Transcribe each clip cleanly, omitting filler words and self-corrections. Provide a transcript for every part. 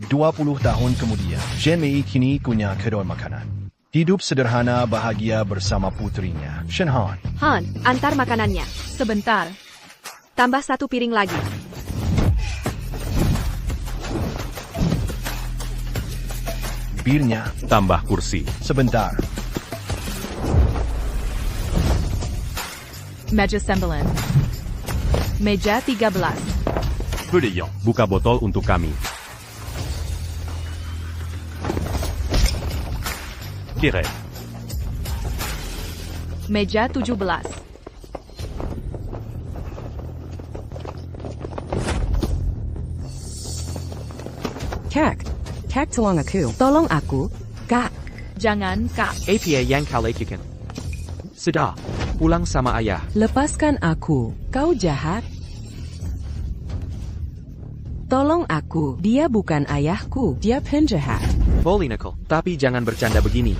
20 tahun kemudian, Shen Mei kini punya kedai makanan. Hidup sederhana bahagia bersama putrinya, Shen Han. Han, antar makanannya. Sebentar. Tambah 1 piring lagi. Birnya, Tambah kursi. sebentar. Meja 9. Meja 13. Brilliant. Buka botol untuk kami. Kira. Meja 17. Kak, tolong aku. Tolong aku, Kak. Jangan, Kak. APA yang kau lakukan. Sudah, pulang sama ayah. Lepaskan aku. Kau jahat. Tolong aku. Dia bukan ayahku. Dia penjahat. Boleh Nicole, tapi jangan bercanda begini.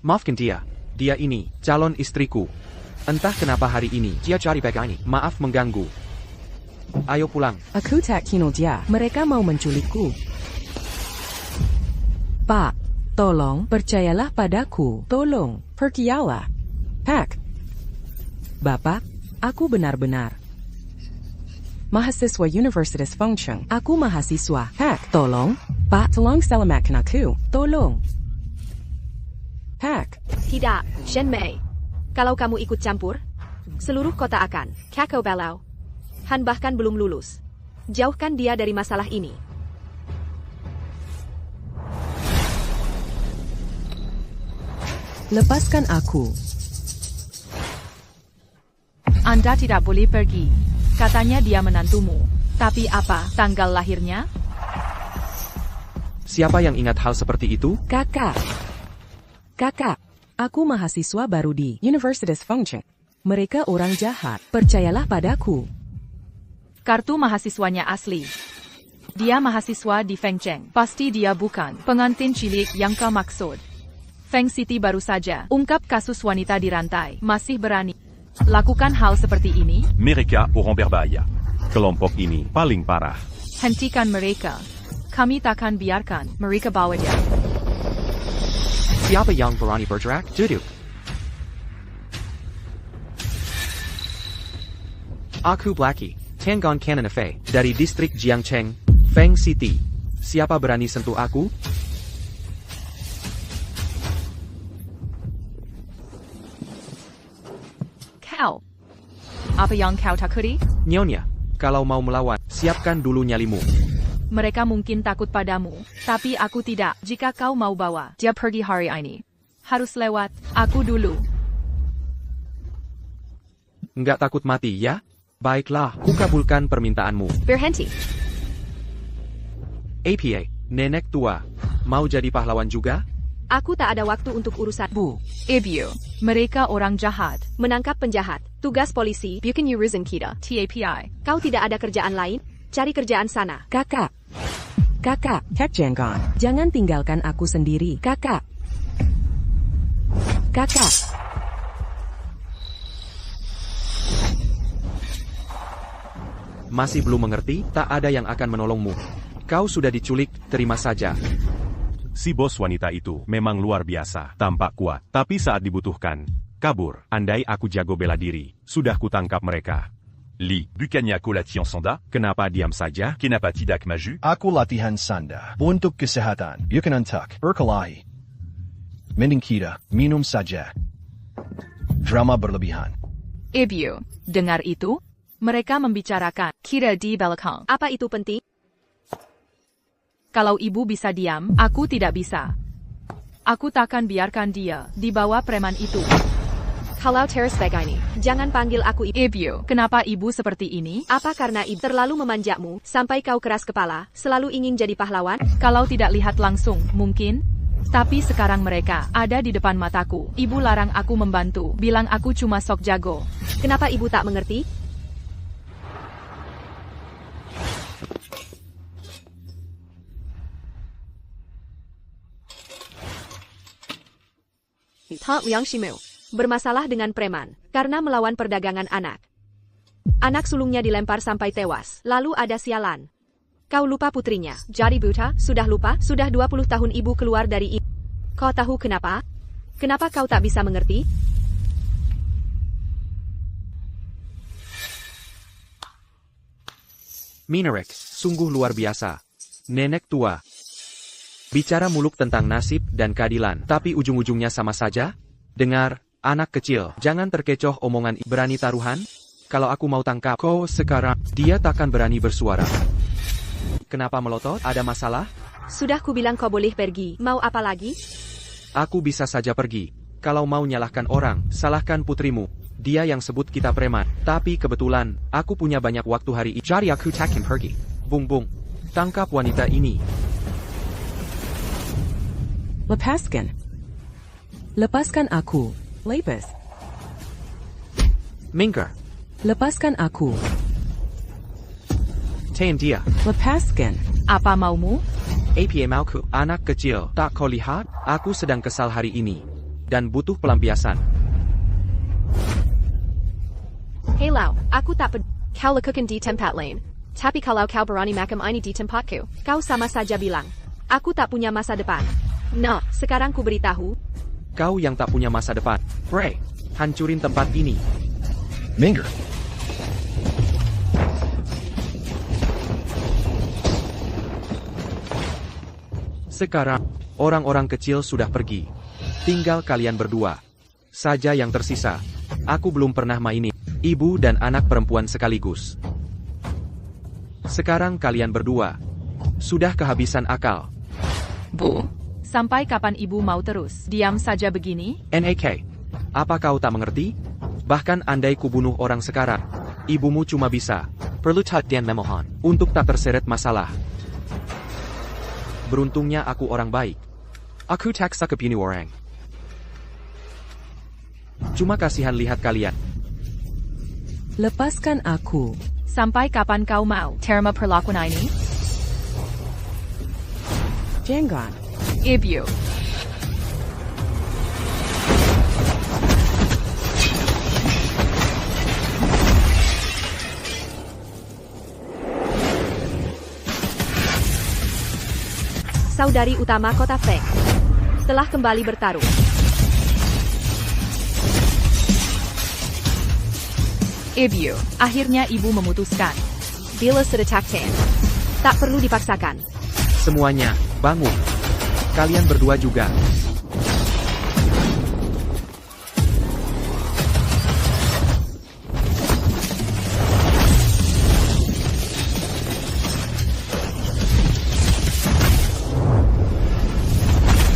Maafkan dia. Dia ini, calon istriku. Entah kenapa hari ini, dia cari begini. Maaf mengganggu. Ayo pulang. Aku tak kenal dia. Mereka mau menculikku. Pak, tolong, percayalah padaku. Tolong, percayalah. Pak. Bapak, aku benar-benar mahasiswa Universitas Fengcheng. Aku mahasiswa. Pak, tolong. Pak, tolong selamatkan aku. Tolong. Pak. Tidak, Shen Mei. Kalau kamu ikut campur, seluruh kota akan kacau balau. Han bahkan belum lulus. Jauhkan dia dari masalah ini. Lepaskan aku. Anda tidak boleh pergi. Katanya dia menantumu. Tapi apa, tanggal lahirnya? Siapa yang ingat hal seperti itu? Kakak. Kakak, aku mahasiswa baru di Universitas Fengcheng. Mereka orang jahat. Percayalah padaku. Kartu mahasiswanya asli. Dia mahasiswa di Fengcheng. Pasti dia bukan pengantin cilik yang kau maksud. Feng City baru saja ungkap kasus wanita dirantai. Masih berani lakukan hal seperti ini? Mereka orang berbahaya. Kelompok ini paling parah. Hentikan mereka. Kami takkan biarkan mereka bawa dia. Siapa yang berani bergerak? Duduk. Aku Blackie, Tangon Canon Fei, dari distrik Jiangcheng, Feng City. Siapa berani sentuh aku? Kau. Apa yang kau takuti? Nyonya, kalau mau melawan, siapkan dulu nyalimu. Mereka mungkin takut padamu, tapi aku tidak. Jika kau mau bawa dia pergi hari ini, harus lewat aku dulu. Nggak takut mati ya? Baiklah, kukabulkan permintaanmu. Berhenti. APA, nenek tua, mau jadi pahlawan juga? Aku tak ada waktu untuk urusan. Bu. Ibu, mereka orang jahat. Menangkap penjahat. Tugas polisi. Bukan urusan kita. TAPI. Kau tidak ada kerjaan lain? Cari kerjaan sana. Kakak. Kakak, Kak Jenggon. Jangan tinggalkan aku sendiri. Kakak. Kakak. Masih belum mengerti? Tak ada yang akan menolongmu. Kau sudah diculik, terima saja. Si bos wanita itu memang luar biasa, tampak kuat, tapi saat dibutuhkan, kabur. Andai aku jago bela diri, sudah kutangkap mereka. Li, bukannya aku latihan sanda? Kenapa diam saja? Kenapa tidak maju? Aku latihan sanda untuk kesehatan. Bukan untuk berkelahi. Mending kita minum saja. Drama berlebihan. Ibu, dengar itu? Mereka membicarakan kita di belakang. Apa itu penting? Kalau ibu bisa diam, aku tidak bisa. Aku takkan biarkan dia dibawa preman itu. Kalau terus begini, jangan panggil aku ibu. Ibu, kenapa ibu seperti ini? Apa karena ibu terlalu memanjamu, sampai kau keras kepala, selalu ingin jadi pahlawan? Kalau tidak lihat langsung, mungkin. Tapi sekarang mereka ada di depan mataku. Ibu larang aku membantu, bilang aku cuma sok jago. Kenapa ibu tak mengerti? Ha Liang Shimeu bermasalah dengan preman karena melawan perdagangan anak. Anak sulungnya dilempar sampai tewas. Lalu ada sialan. Kau lupa putrinya. Jadi buta, sudah lupa, sudah 20 tahun ibu keluar dari ibu. Kau tahu kenapa? Kenapa kau tak bisa mengerti? Minarik, sungguh luar biasa. Nenek tua. Bicara muluk tentang nasib dan keadilan, tapi ujung-ujungnya sama saja? Dengar, anak kecil, jangan terkecoh omongan berani taruhan? Kalau aku mau tangkap kau sekarang, dia takkan berani bersuara. Kenapa melotot? Ada masalah? Sudah kubilang kau boleh pergi. Mau apa lagi? Aku bisa saja pergi. Kalau mau nyalahkan orang, salahkan putrimu. Dia yang sebut kita preman. Tapi kebetulan, aku punya banyak waktu hari ini. Jadi aku takkan pergi. Bung bung. Tangkap wanita ini. Lepaskan. Lepaskan aku. Lepas. Minggir. Lepaskan aku. Tahan dia. Lepaskan. Apa maumu? APA mauku. Anak kecil, tak kau lihat? Aku sedang kesal hari ini. Dan butuh pelampiasan. Hei Lau, aku tak kau lakukan di tempat lain. Tapi kalau kau berani makam ini di tempatku, kau sama saja bilang, aku tak punya masa depan. Nah, sekarang ku beritahu. Kau yang tak punya masa depan. Ray, hancurin tempat ini. Minggir. Sekarang, orang-orang kecil sudah pergi. Tinggal kalian berdua saja yang tersisa. Aku belum pernah mainin ibu dan anak perempuan sekaligus. Sekarang kalian berdua sudah kehabisan akal. Bu, sampai kapan ibu mau terus diam saja begini? NAK, apa kau tak mengerti? Bahkan andai ku bunuh orang sekarang, ibumu cuma bisa perlu tat dan memohon untuk tak terseret masalah. Beruntungnya aku orang baik. Aku tak suka bunuh orang. Cuma kasihan lihat kalian. Lepaskan aku. Sampai kapan kau mau terima perlakuan ini? Jangan. Ibu. Saudari utama kota Feng telah kembali bertarung. Ibu, akhirnya ibu memutuskan. Bila sudah takten, tak perlu dipaksakan. Semuanya, bangun. Kalian berdua juga.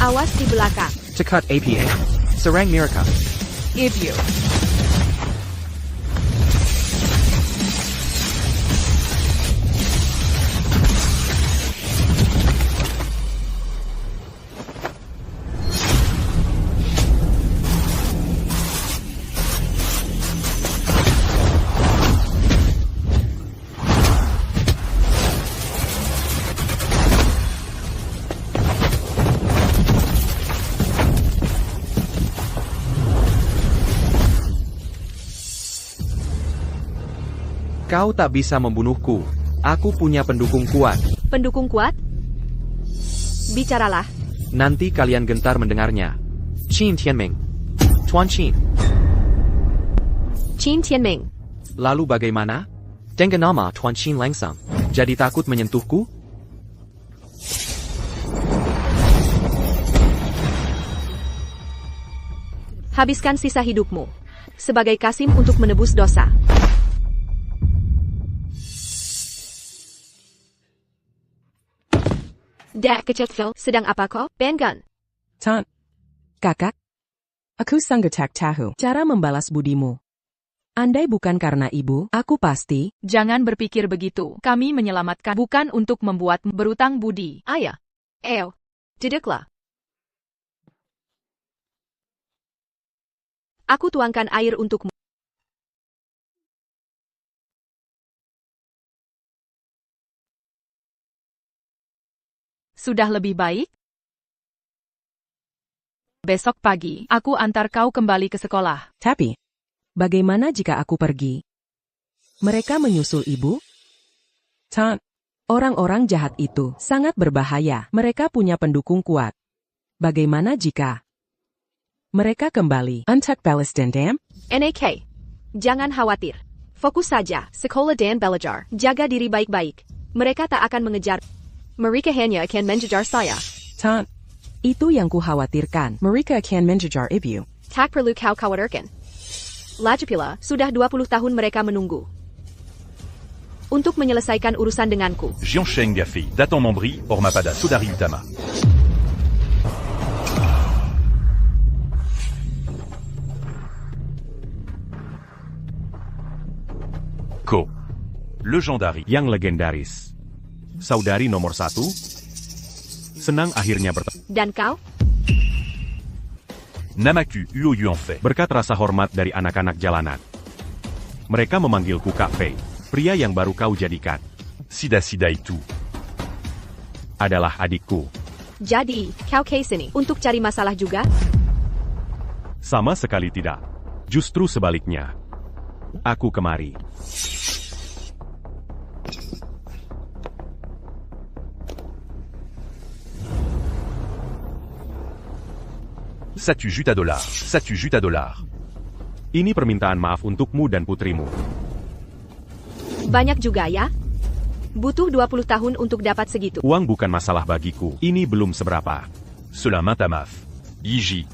Awas di belakang. Cekat APA. Serang mereka. Ibu. Kau tak bisa membunuhku. Aku punya pendukung kuat. Pendukung kuat? Bicaralah. Nanti kalian gentar mendengarnya. Qin Tianming. Tuan Qin. Qin Tianming. Lalu bagaimana? Dengan nama Tuan Qin langsung. Jadi takut menyentuhku? Habiskan sisa hidupmu sebagai Kasim untuk menebus dosa. Dak kecil, sedang apa kau? Bengan. Tan. Kakak. Aku sangat tak tahu cara membalas budimu. Andai bukan karena ibu, aku pasti. Jangan berpikir begitu. Kami menyelamatkan bukan untuk membuat berutang budi. Ayah. Duduklah. Aku tuangkan air untukmu. Sudah lebih baik? Besok pagi, aku antar kau kembali ke sekolah. Tapi, bagaimana jika aku pergi? Mereka menyusul ibu? Tan. Orang-orang jahat itu sangat berbahaya. Mereka punya pendukung kuat. Bagaimana jika mereka kembali? Untuk balas dendam? NAK. Jangan khawatir. Fokus saja, Sekolah dan belajar. Jaga diri baik-baik. Mereka tak akan mengejar. Mereka hanya akan mengejar saya. Tan. Itu yang kukhawatirkan. Mereka akan mengejar ibu. Tak perlu kau khawatirkan. Lagipula, sudah 20 tahun mereka menunggu. Untuk menyelesaikan urusan denganku. Jiansheng Gaffei, datant Mambri, Ormapada Sodari Utama. Ko. Legendari. Yang legendaris. Saudari nomor 1. Senang akhirnya bertemu. Dan kau? Namaku Uo Yuanfei. Berkat rasa hormat dari anak-anak jalanan. Mereka memanggilku Kak Fei. Pria yang baru kau jadikan. Sida-sida itu adalah adikku. Jadi, kau ke sini untuk cari masalah juga? Sama sekali tidak. Justru sebaliknya. Aku kemari. $1 juta. Ini permintaan maaf untukmu dan putrimu. Banyak juga ya? Butuh 20 tahun untuk dapat segitu. Uang bukan masalah bagiku. Ini belum seberapa. Cela m'intamaf. Yiji.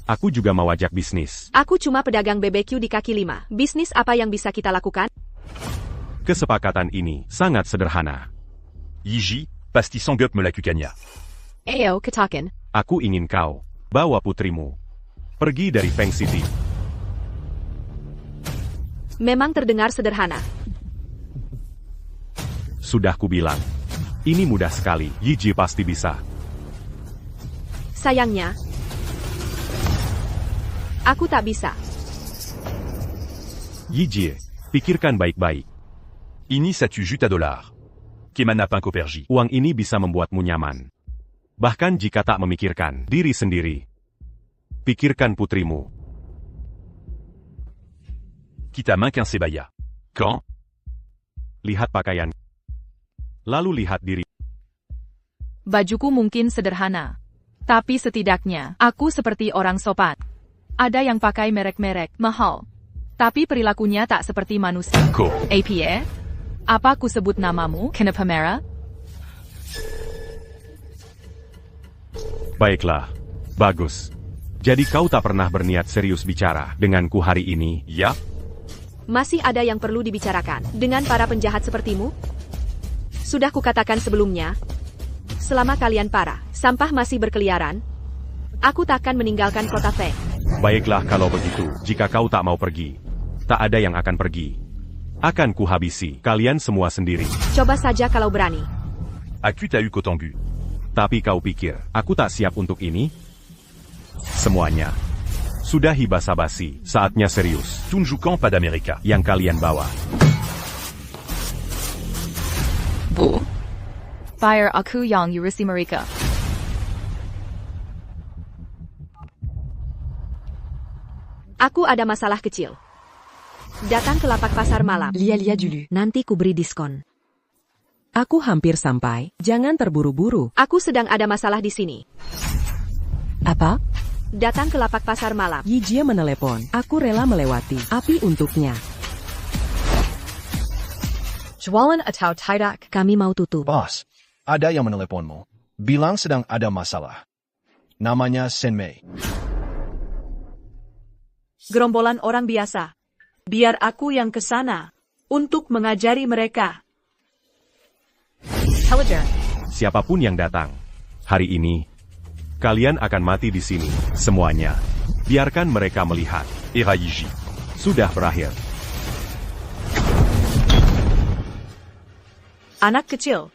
Aku juga mau ajak bisnis. Aku cuma pedagang BBQ di kaki 5. Bisnis apa yang bisa kita lakukan? Kesepakatan ini sangat sederhana. Yiji, pasti sanggup melakukannya. Ayo, katakan. Aku ingin kau bawa putrimu pergi dari Feng City. Memang terdengar sederhana. Sudah kubilang. Ini mudah sekali. Yiji pasti bisa. Sayangnya, aku tak bisa. Yiji, pikirkan baik-baik. Ini $1 juta. Kemana pangkoperji? Uang ini bisa membuatmu nyaman. Bahkan jika tak memikirkan diri sendiri. Pikirkan putrimu. Kita makin sebaya. Quand? Lihat pakaian. Lalu lihat diri. Bajuku mungkin sederhana. Tapi setidaknya, aku seperti orang sopan. Ada yang pakai merek-merek mahal. Tapi perilakunya tak seperti manusia. Ko. APA? Apa ku sebut namamu? Kenapa merah? Baiklah. Bagus. Jadi kau tak pernah berniat serius bicara denganku hari ini, ya? Masih ada yang perlu dibicarakan dengan para penjahat sepertimu? Sudah kukatakan sebelumnya, selama kalian para sampah masih berkeliaran, aku takkan meninggalkan kota Feng. Baiklah kalau begitu, jika kau tak mau pergi, tak ada yang akan pergi. Akan kuhabisi kalian semua sendiri. Coba saja kalau berani. Aku tak kotongu. Tapi kau pikir, aku tak siap untuk ini? Semuanya. Sudahi basa-basi, saatnya serius. Tunjukkan pada mereka yang kalian bawa. Bu. Fire aku yang yurusi mereka. Aku ada masalah kecil. Datang ke lapak pasar malam. Lihat dulu. Nanti ku beri diskon. Aku hampir sampai. Jangan terburu-buru. Aku sedang ada masalah di sini. Apa? Datang ke lapak pasar malam. Yijie menelepon. Aku rela melewati api untuknya. Jualan atau tidak? Kami mau tutup. Boss, ada yang meneleponmu. Bilang sedang ada masalah. Namanya Senmei. Gerombolan orang biasa. Biar aku yang ke sana untuk mengajari mereka. Telegram. Siapapun yang datang hari ini, kalian akan mati di sini, semuanya. Biarkan mereka melihat. Era Yiji sudah berakhir. Anak kecil.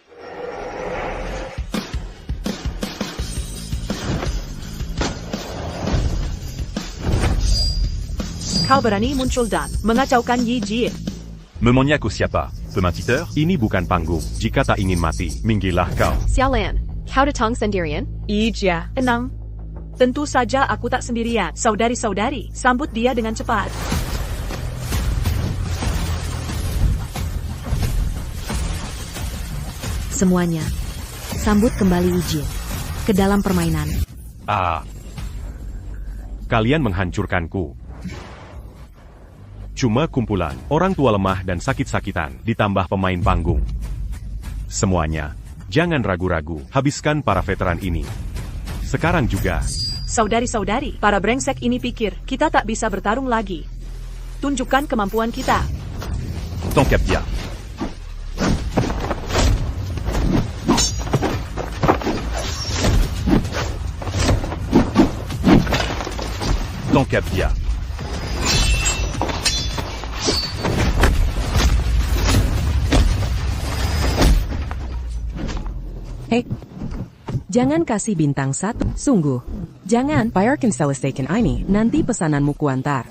Kau berani muncul dan mengacaukan Yiji. Memoniaku siapa? Pematiteur? Ini bukan panggung. Jika tak ingin mati, minggirlah kau. Xiaolan, kau datang sendirian? Iya, tenang. Tentu saja aku tak sendirian. Saudari-saudari, sambut dia dengan cepat. Semuanya, sambut kembali Yijie ke dalam permainan. Kalian menghancurkanku. Cuma kumpulan orang tua lemah dan sakit-sakitan, ditambah pemain panggung. Semuanya, jangan ragu-ragu, habiskan para veteran ini. Sekarang juga. Saudari-saudari, para brengsek ini pikir kita tak bisa bertarung lagi. Tunjukkan kemampuan kita. Tongkat dia. Tongkat dia. Hei, jangan kasih bintang 1. Sungguh, jangan. Biarkan selesaikan ini, nanti pesananmu kuantar.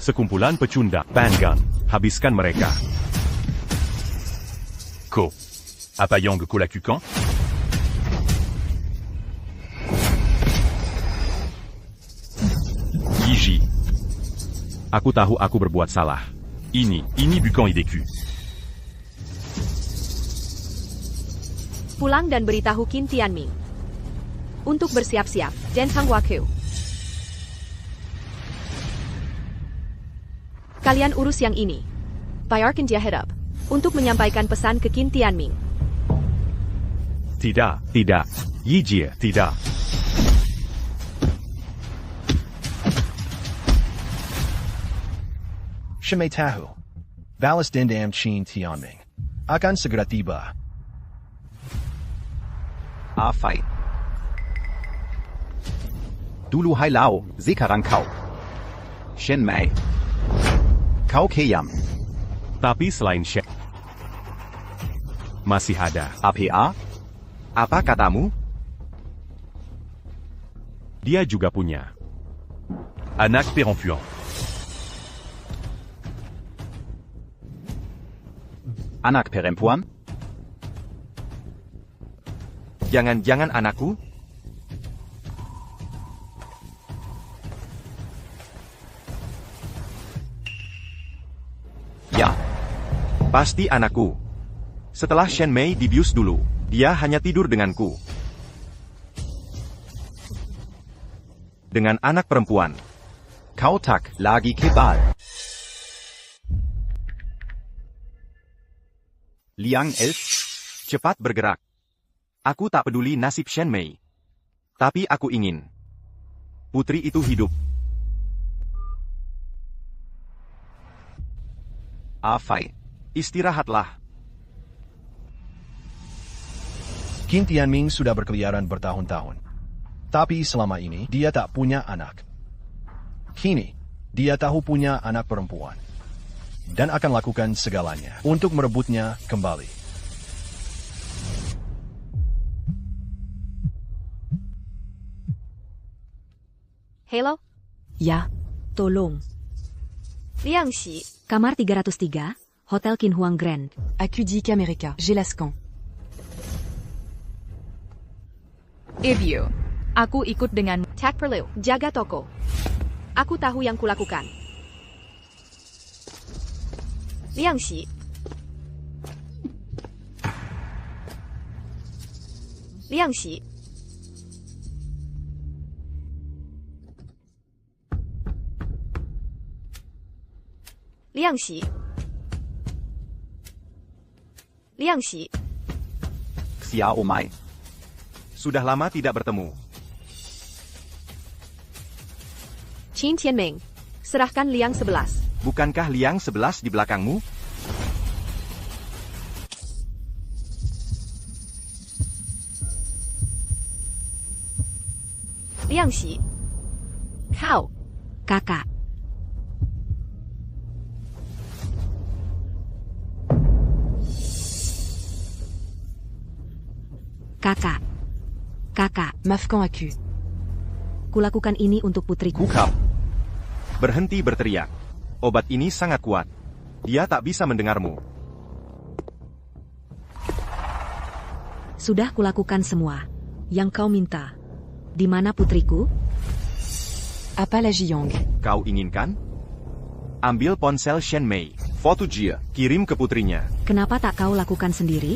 Sekumpulan pecundang, Pangan, habiskan mereka. Ko, apa yang ku lakukan? Yiji. Aku tahu aku berbuat salah. Ini bukan ideku. Pulang dan beritahu Qin Tianming untuk bersiap-siap. Jensang Wakyu. Kalian urus yang ini. Biarkan dia head up untuk menyampaikan pesan ke Qin Tianming. Tidak. Yijie, tidak. Shimei tahu. Balas dendam Qin Tianming akan segera tiba. Fight. Dulu Hai Lao, sekarang kau. Shen Mei. Kau Keyam. Tapi selain Shen, masih ada. APA? Apa katamu? Dia juga punya anak perempuan. Anak perempuan? Jangan-jangan anakku? Ya. Pasti anakku. Setelah Shen Mei dibius dulu, dia hanya tidur denganku. Dengan anak perempuan. Kau tak lagi kebal. Liang Elf, Cepat bergerak. Aku tak peduli nasib Shen Mei. Tapi aku ingin putri itu hidup. Fight. Istirahatlah. Qin Tianming sudah berkeliaran bertahun-tahun. Tapi selama ini, dia tak punya anak. Kini, dia tahu punya anak perempuan. Dan akan lakukan segalanya untuk merebutnya kembali. Hello? Ya, Tolong. Liang Xi, kamar 303, Hotel Qinhuang Grand. Akudik Amerika, jelaskan. Ebio, aku ikut dengan Tak perlu, jaga toko. Aku tahu yang kulakukan. Liang Xi. Liang Xi. Liang Xi. Liang Xi. Xiao Mai. Sudah lama tidak bertemu. Qin Tianming. Serahkan Liang 11. Bukankah Liang 11 di belakangmu? Liang Xi. Kau. Kakak. Kakak. Kakak. Maafkan aku. Kulakukan ini untuk putriku. Kukau. Berhenti berteriak. Obat ini sangat kuat. Dia tak bisa mendengarmu. Sudah kulakukan semua yang kau minta. Di mana putriku? Appelle Jiong. Kau inginkan? Ambil ponsel Shen Mei. Foto Jia. Kirim ke putrinya. Kenapa tak kau lakukan sendiri?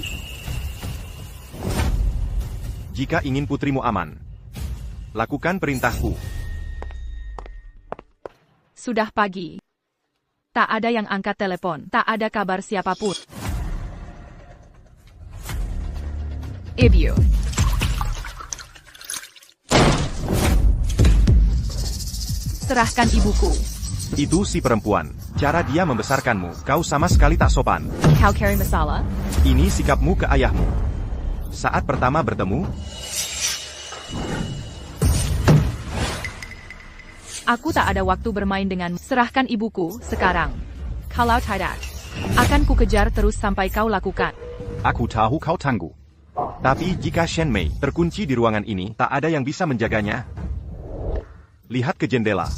Jika ingin putrimu aman, lakukan perintahku. Sudah pagi. Tak ada yang angkat telepon. Tak ada kabar siapapun. Ibu. Serahkan ibuku. Itu si perempuan. Cara dia membesarkanmu, kau sama sekali tak sopan. Kau carry masalah? Ini sikapmu ke ayahmu. Saat pertama bertemu, aku tak ada waktu bermain dengan. Serahkan ibuku sekarang. Kalau tidak, akan ku kejar terus sampai kau lakukan. Aku tahu kau tangguh. tapi jika Shen Mei terkunci di ruangan ini, tak ada yang bisa menjaganya. Lihat ke jendela.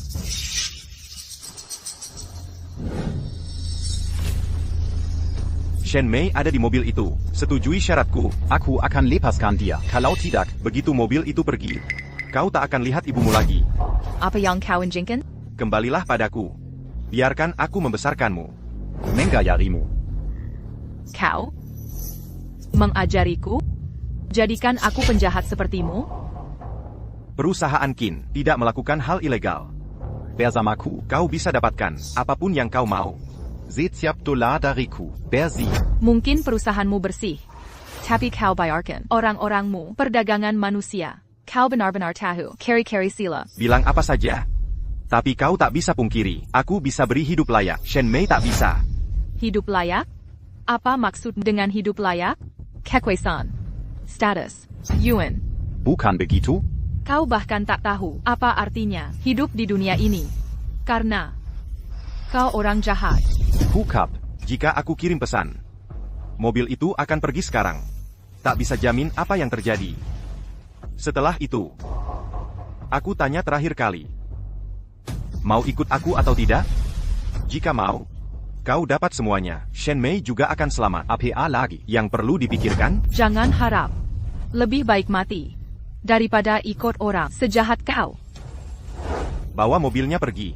Shen Mei ada di mobil itu. Setujui syaratku. Aku akan lepaskan dia. Kalau tidak, Begitu mobil itu pergi, kau tak akan lihat ibumu lagi. Apa yang kau inginkan? Kembalilah padaku. Biarkan aku membesarkanmu. menggayarimu. Kau? Mengajariku? Jadikan aku penjahat sepertimu? Perusahaan Qin tidak melakukan hal ilegal. Bersamaku, Kau bisa dapatkan apapun yang kau mau. setiap dolar dariku. Bersih. Mungkin perusahaanmu bersih. Tapi kau bayarkan orang-orangmu perdagangan manusia. Kau benar-benar tahu. Carry sila. Bilang apa saja. Tapi kau tak bisa pungkiri, aku bisa beri hidup layak. Shen Mei tak bisa. Hidup layak? Apa maksud dengan hidup layak? Kekwesan. Status. Yuan. Bukan begitu? Kau bahkan tak tahu apa artinya hidup di dunia ini. Karena kau orang jahat. Hukap. Jika aku kirim pesan, mobil itu akan pergi sekarang. Tak bisa jamin apa yang terjadi. Setelah itu, aku tanya terakhir kali. Mau ikut aku atau tidak? Jika mau, kau dapat semuanya. Shen Mei juga akan selamat. APA lagi. Yang perlu dipikirkan, Jangan harap. Lebih baik mati daripada ikut orang sejahat kau. bawa mobilnya pergi.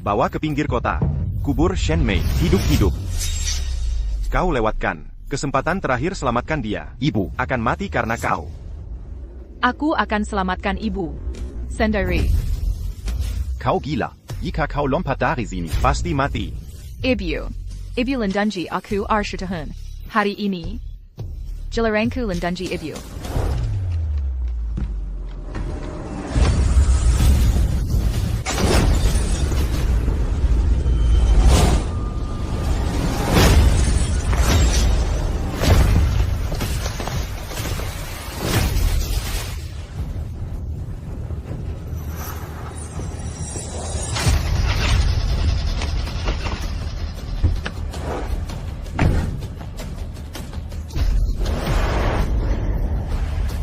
Bawa ke pinggir kota. Kubur Shen Mei, hidup-hidup. Kau lewatkan. Kesempatan terakhir selamatkan dia. Ibu. Akan mati karena kau. Aku akan selamatkan ibu sendiri. Kau gila. Jika kau lompat dari sini, Pasti mati. Ibu lindungi aku arsyutahan. Hari ini, jelarangku lindungi ibu.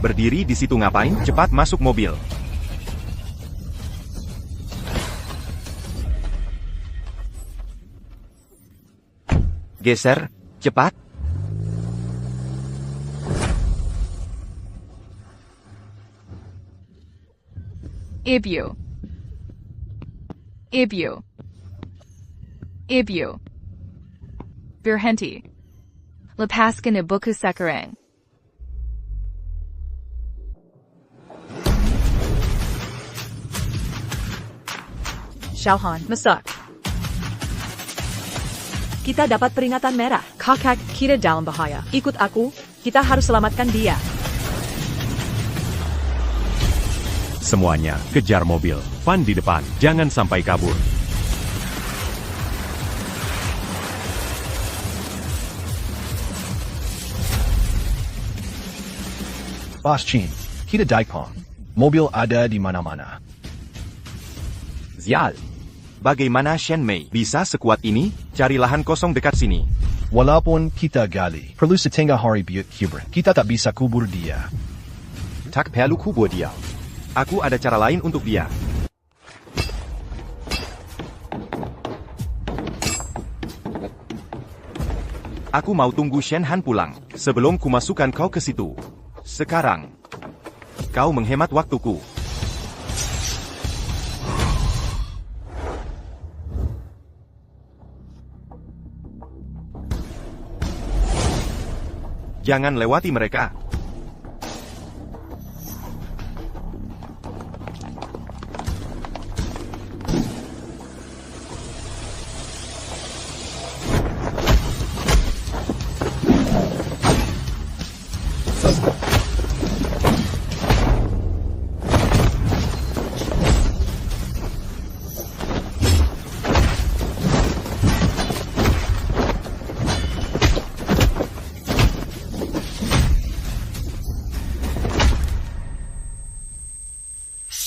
Berdiri di situ ngapain? Cepat masuk mobil. Geser, cepat. Ibu. Berhenti. Lepaskan ibuku sekarang. Xiaohan, masak. Kita dapat peringatan merah. Kakak, kita dalam bahaya. Ikut aku, kita harus selamatkan dia. Semuanya, kejar mobil. Fan di depan, jangan sampai kabur. Boss Chin, kita Daipong. Mobil ada di mana-mana. Sial. Bagaimana Shen Mei bisa sekuat ini? Cari lahan kosong dekat sini. Walaupun kita gali, perlu setengah hari biut hibrid. Kita tak bisa kubur dia. Tak perlu kubur dia. Aku ada cara lain untuk dia. Aku mau tunggu Shen Han pulang, sebelum kumasukkan kau ke situ. Sekarang, kau menghemat waktuku. Jangan lewati mereka.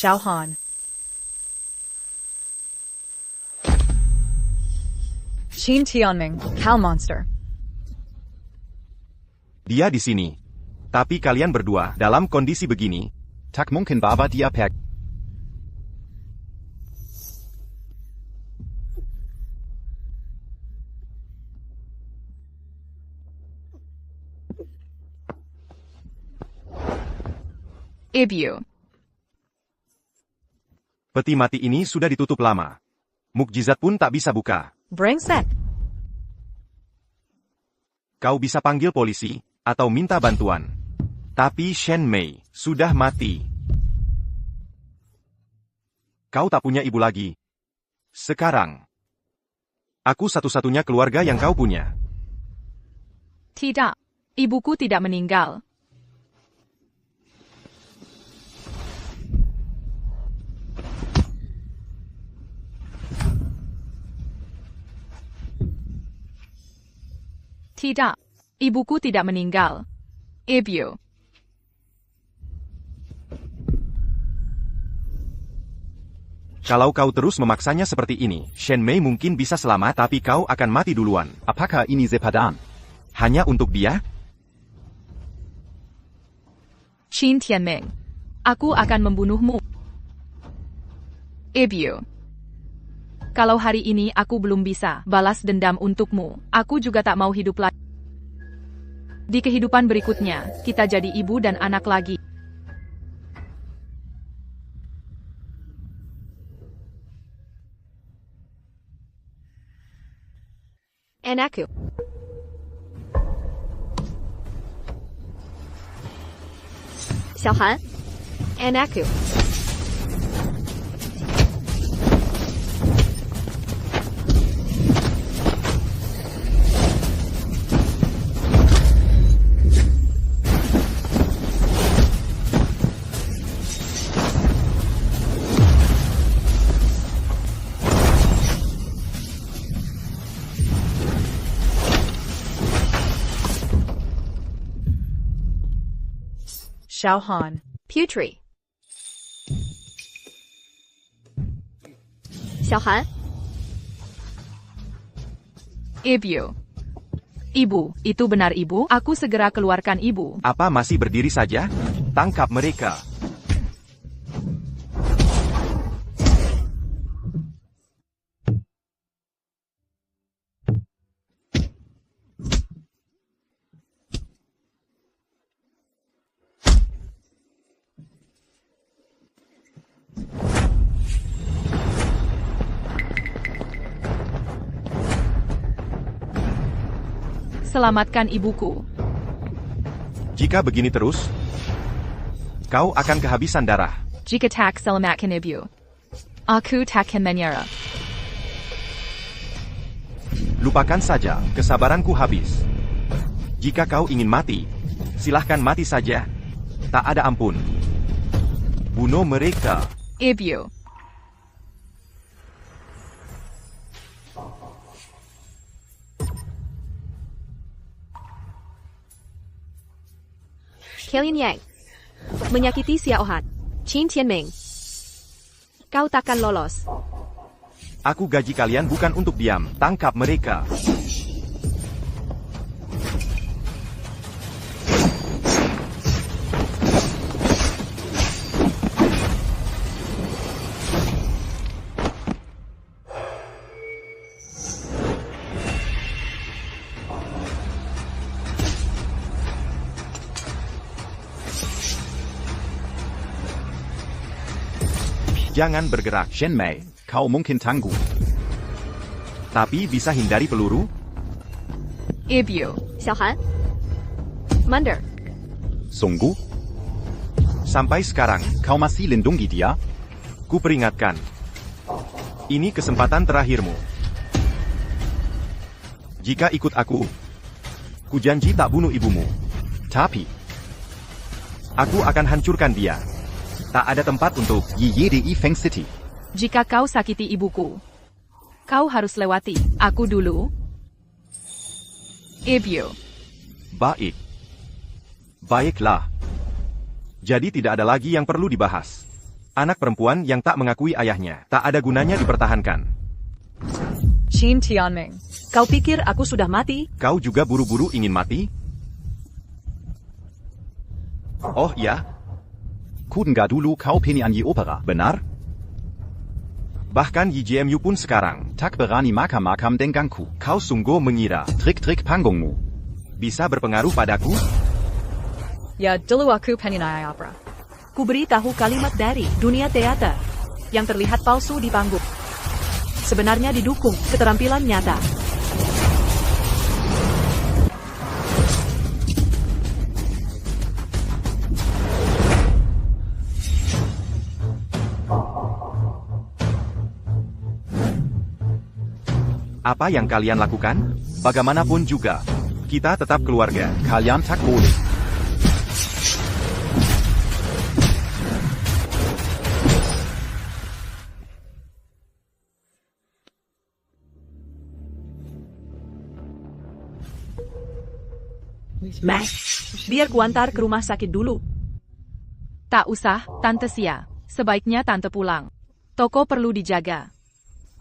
Xiao Han. Qin Tianming, Cow Monster. Dia di sini. Tapi kalian berdua, dalam kondisi begini, Tak mungkin bahwa dia pergi. Ibu. peti mati ini sudah ditutup lama. Mukjizat pun tak bisa buka. Brengsek. Kau bisa panggil polisi, atau minta bantuan. Tapi Shen Mei sudah mati. Kau tak punya ibu lagi. Sekarang, aku satu-satunya keluarga yang kau punya. Tidak. Ibuku tidak meninggal. Tidak. Ibuku tidak meninggal. Ibu. Kalau kau terus memaksanya seperti ini, Shen Mei mungkin bisa selamat tapi kau akan mati duluan. Apakah ini sepadan? Hanya untuk dia? Qin Tianming. Aku akan membunuhmu. Ibu. Kalau hari ini aku belum bisa balas dendam untukmu, aku juga tak mau hidup lagi. Di kehidupan berikutnya, kita jadi ibu dan anak lagi. Anakku. Xiao Han. Anakku. Xiao Han. Putri. Xiao Han. Ibu. Ibu, itu benar ibu? Aku segera keluarkan ibu. Apa masih berdiri saja? Tangkap mereka. Selamatkan ibuku. Jika begini terus, kau akan kehabisan darah. Jika tak selamatkan ibu, aku takkan menyerah. Lupakan saja, kesabaranku habis. Jika kau ingin mati, silahkan mati saja. Tak ada ampun. Bunuh mereka. Ibu. Kelin Yang. Menyakiti Xiao Han. Qin Tianming. Kau takkan lolos. Aku gaji kalian bukan untuk diam. Tangkap mereka. Jangan bergerak. Shen Mei, kau mungkin tangguh. Tapi bisa hindari peluru? Ibyu. Xiaohan. Munder. Sungguh? Sampai sekarang, Kau masih lindungi dia? ku peringatkan. Ini kesempatan terakhirmu. Jika ikut aku, ku janji tak bunuh ibumu. Tapi, Aku akan hancurkan dia. Tak ada tempat untuk Yidi Feng City. Jika kau sakiti ibuku, kau harus lewati aku dulu. Ibyu. baik. Baiklah. Jadi tidak ada lagi yang perlu dibahas. Anak perempuan yang tak mengakui ayahnya, tak ada gunanya dipertahankan. Qin Tianming, kau pikir aku sudah mati? Kau juga buru-buru ingin mati? Oh ya, Kudengar dulu kau penyanyi opera, benar? bahkan YGMU pun sekarang. Tak berani makam-makam denganku. Kau sungguh mengira Trik-trik panggungmu. bisa berpengaruh padaku? Ya, dulu aku penyanyi opera. Ku beritahu kalimat dari dunia teater yang terlihat palsu di panggung. Sebenarnya didukung keterampilan nyata. Apa yang kalian lakukan? Bagaimanapun juga, kita tetap keluarga. Kalian tak boleh. Max, biar kuantar ke rumah sakit dulu. Tak usah, Tante Xia. Sebaiknya Tante pulang. Toko perlu dijaga.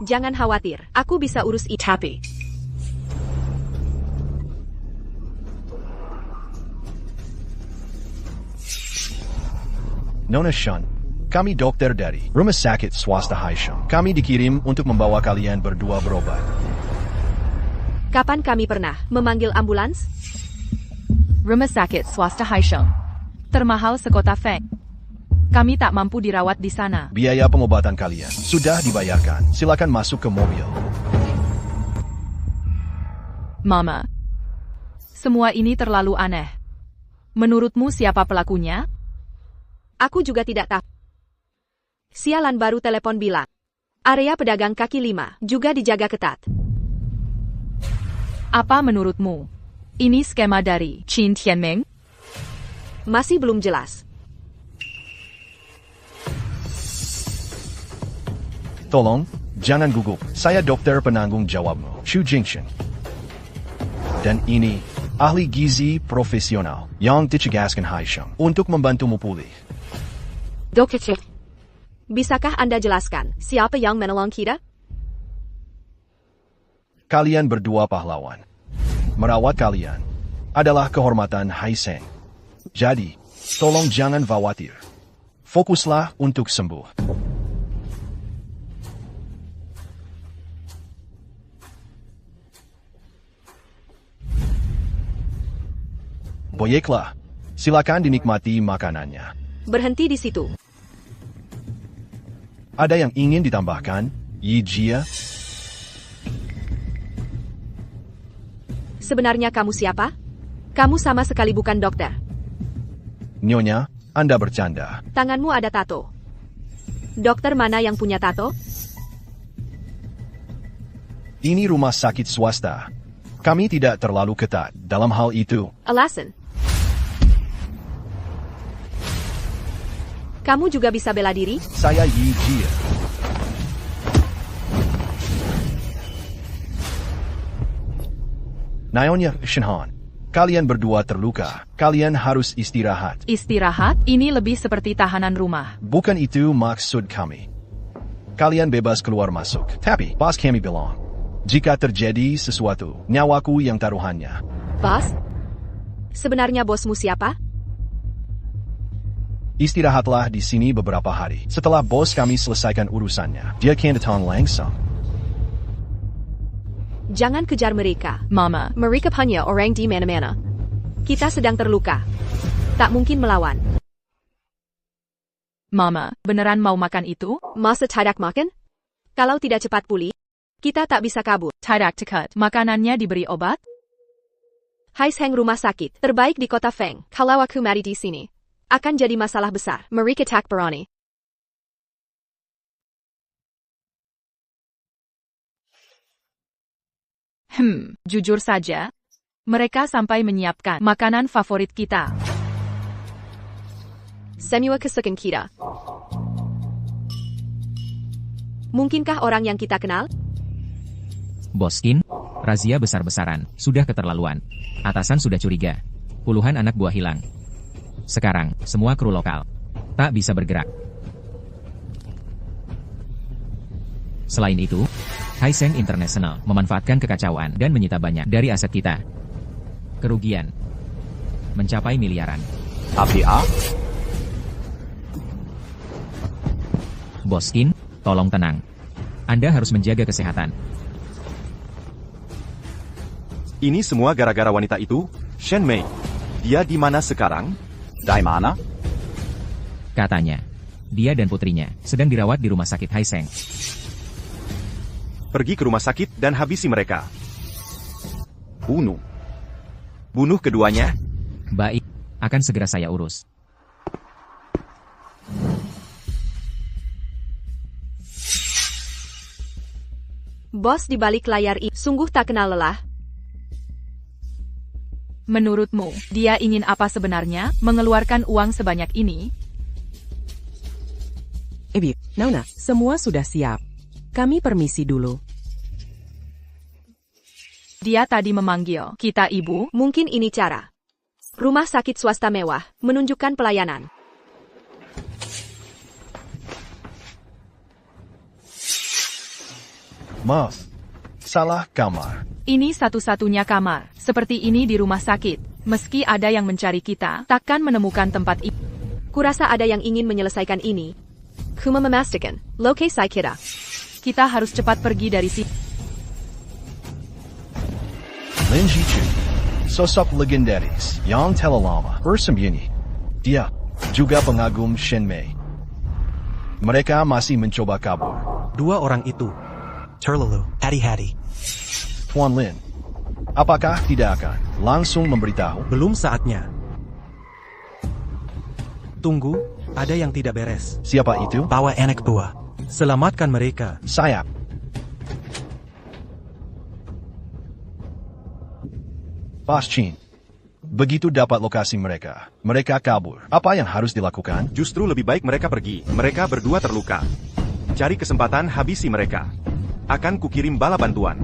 Jangan khawatir, aku bisa urus itu. Tapi, Nona Shan, kami dokter dari Rumah Sakit Swasta Haisheng. Kami dikirim untuk membawa kalian berdua berobat. Kapan kami pernah memanggil ambulans? Rumah sakit swasta Haisheng. Termahal sekota Feng. Kami tak mampu dirawat di sana. Biaya pengobatan kalian sudah dibayarkan. Silakan masuk ke mobil. Mama. Semua ini terlalu aneh. Menurutmu siapa pelakunya? Aku juga tidak tahu. Sialan baru telepon bilang. Area pedagang kaki 5 juga dijaga ketat. Apa menurutmu? Ini skema dari Qin Tianming? Masih belum jelas. Tolong, jangan gugup. Saya dokter penanggung jawabmu, Chu Jingchen. Dan ini, ahli gizi profesional yang dicegaskan Haisheng untuk membantumu pulih. Dokter, bisakah Anda jelaskan siapa yang menolong kita? Kalian berdua pahlawan. Merawat kalian adalah kehormatan Haisheng. Jadi, tolong jangan khawatir. Fokuslah untuk sembuh. Baiklah, silakan dinikmati makanannya. Berhenti di situ. Ada yang ingin ditambahkan, Yi Jia? Sebenarnya kamu siapa? Kamu sama sekali bukan dokter. Nyonya, Anda bercanda. Tanganmu ada tato. Dokter mana yang punya tato? Ini rumah sakit swasta. Kami tidak terlalu ketat dalam hal itu. Alasan. Kamu juga bisa bela diri? Saya Yi Jia. Nyonya Shenhan, kalian berdua terluka. Kalian harus istirahat. Istirahat? Ini lebih seperti tahanan rumah. Bukan itu maksud kami. Kalian bebas keluar masuk. Tapi, bos kami bilang, jika terjadi sesuatu, nyawaku yang taruhannya. Bos? Sebenarnya bosmu siapa? Istirahatlah di sini beberapa hari. Setelah bos kami selesaikan urusannya, dia akan datang langsung. Jangan kejar mereka. Mama. Mereka hanya orang di mana-mana. Kita sedang terluka. Tak mungkin melawan. Mama, beneran mau makan itu? Masa tidak makan? Kalau tidak cepat pulih, kita tak bisa kabur. Tidak cekat. Makanannya diberi obat? Haisheng rumah sakit terbaik di kota Feng. Kalau aku mati di sini, akan jadi masalah besar. Mereka tak berani. Jujur saja, mereka sampai menyiapkan makanan favorit kita. Semua kesukaan kita. Mungkinkah orang yang kita kenal? Bos Qin, razia besar-besaran, sudah keterlaluan. Atasan sudah curiga. Puluhan anak buah hilang. Sekarang, semua kru lokal tak bisa bergerak. Selain itu, Haisheng International memanfaatkan kekacauan dan menyita banyak dari aset kita. Kerugian mencapai miliaran. APA? Bos Qin, tolong tenang. Anda harus menjaga kesehatan. Ini semua gara-gara wanita itu, Shen Mei. Dia di mana sekarang? Di mana? Katanya, dia dan putrinya sedang dirawat di rumah sakit Haisheng. Pergi ke rumah sakit dan habisi mereka. Bunuh. Bunuh keduanya. Baik, akan segera saya urus. Bos di balik layar ini sungguh tak kenal lelah. Menurutmu, dia ingin apa sebenarnya, mengeluarkan uang sebanyak ini? Nona, semua sudah siap. Kami permisi dulu. Dia tadi memanggil kita ibu. Mungkin ini cara. Rumah sakit swasta mewah menunjukkan pelayanan. Maaf, salah kamar. Ini satu-satunya kamar. Seperti ini di rumah sakit. Meski ada yang mencari kita, takkan menemukan tempat ini. Kurasa ada yang ingin menyelesaikan ini. Kuma memastikan, lokasi kita. Kita harus cepat pergi dari sini. Lin Jichu, sosok legendaris yang telah lama bersembunyi. Dia juga pengagum Shen Mei. Mereka masih mencoba kabur. Dua orang itu terlalu hati-hati. Tuan Lin, apakah tidak akan langsung memberitahu? Belum saatnya. Tunggu, ada yang tidak beres. Siapa itu? Bawa anak buah. Selamatkan mereka. Sayap. Bos Qin, begitu dapat lokasi mereka, mereka kabur. Apa yang harus dilakukan? Justru lebih baik mereka pergi. Mereka berdua terluka. Cari kesempatan habisi mereka. Akan kukirim bala bantuan.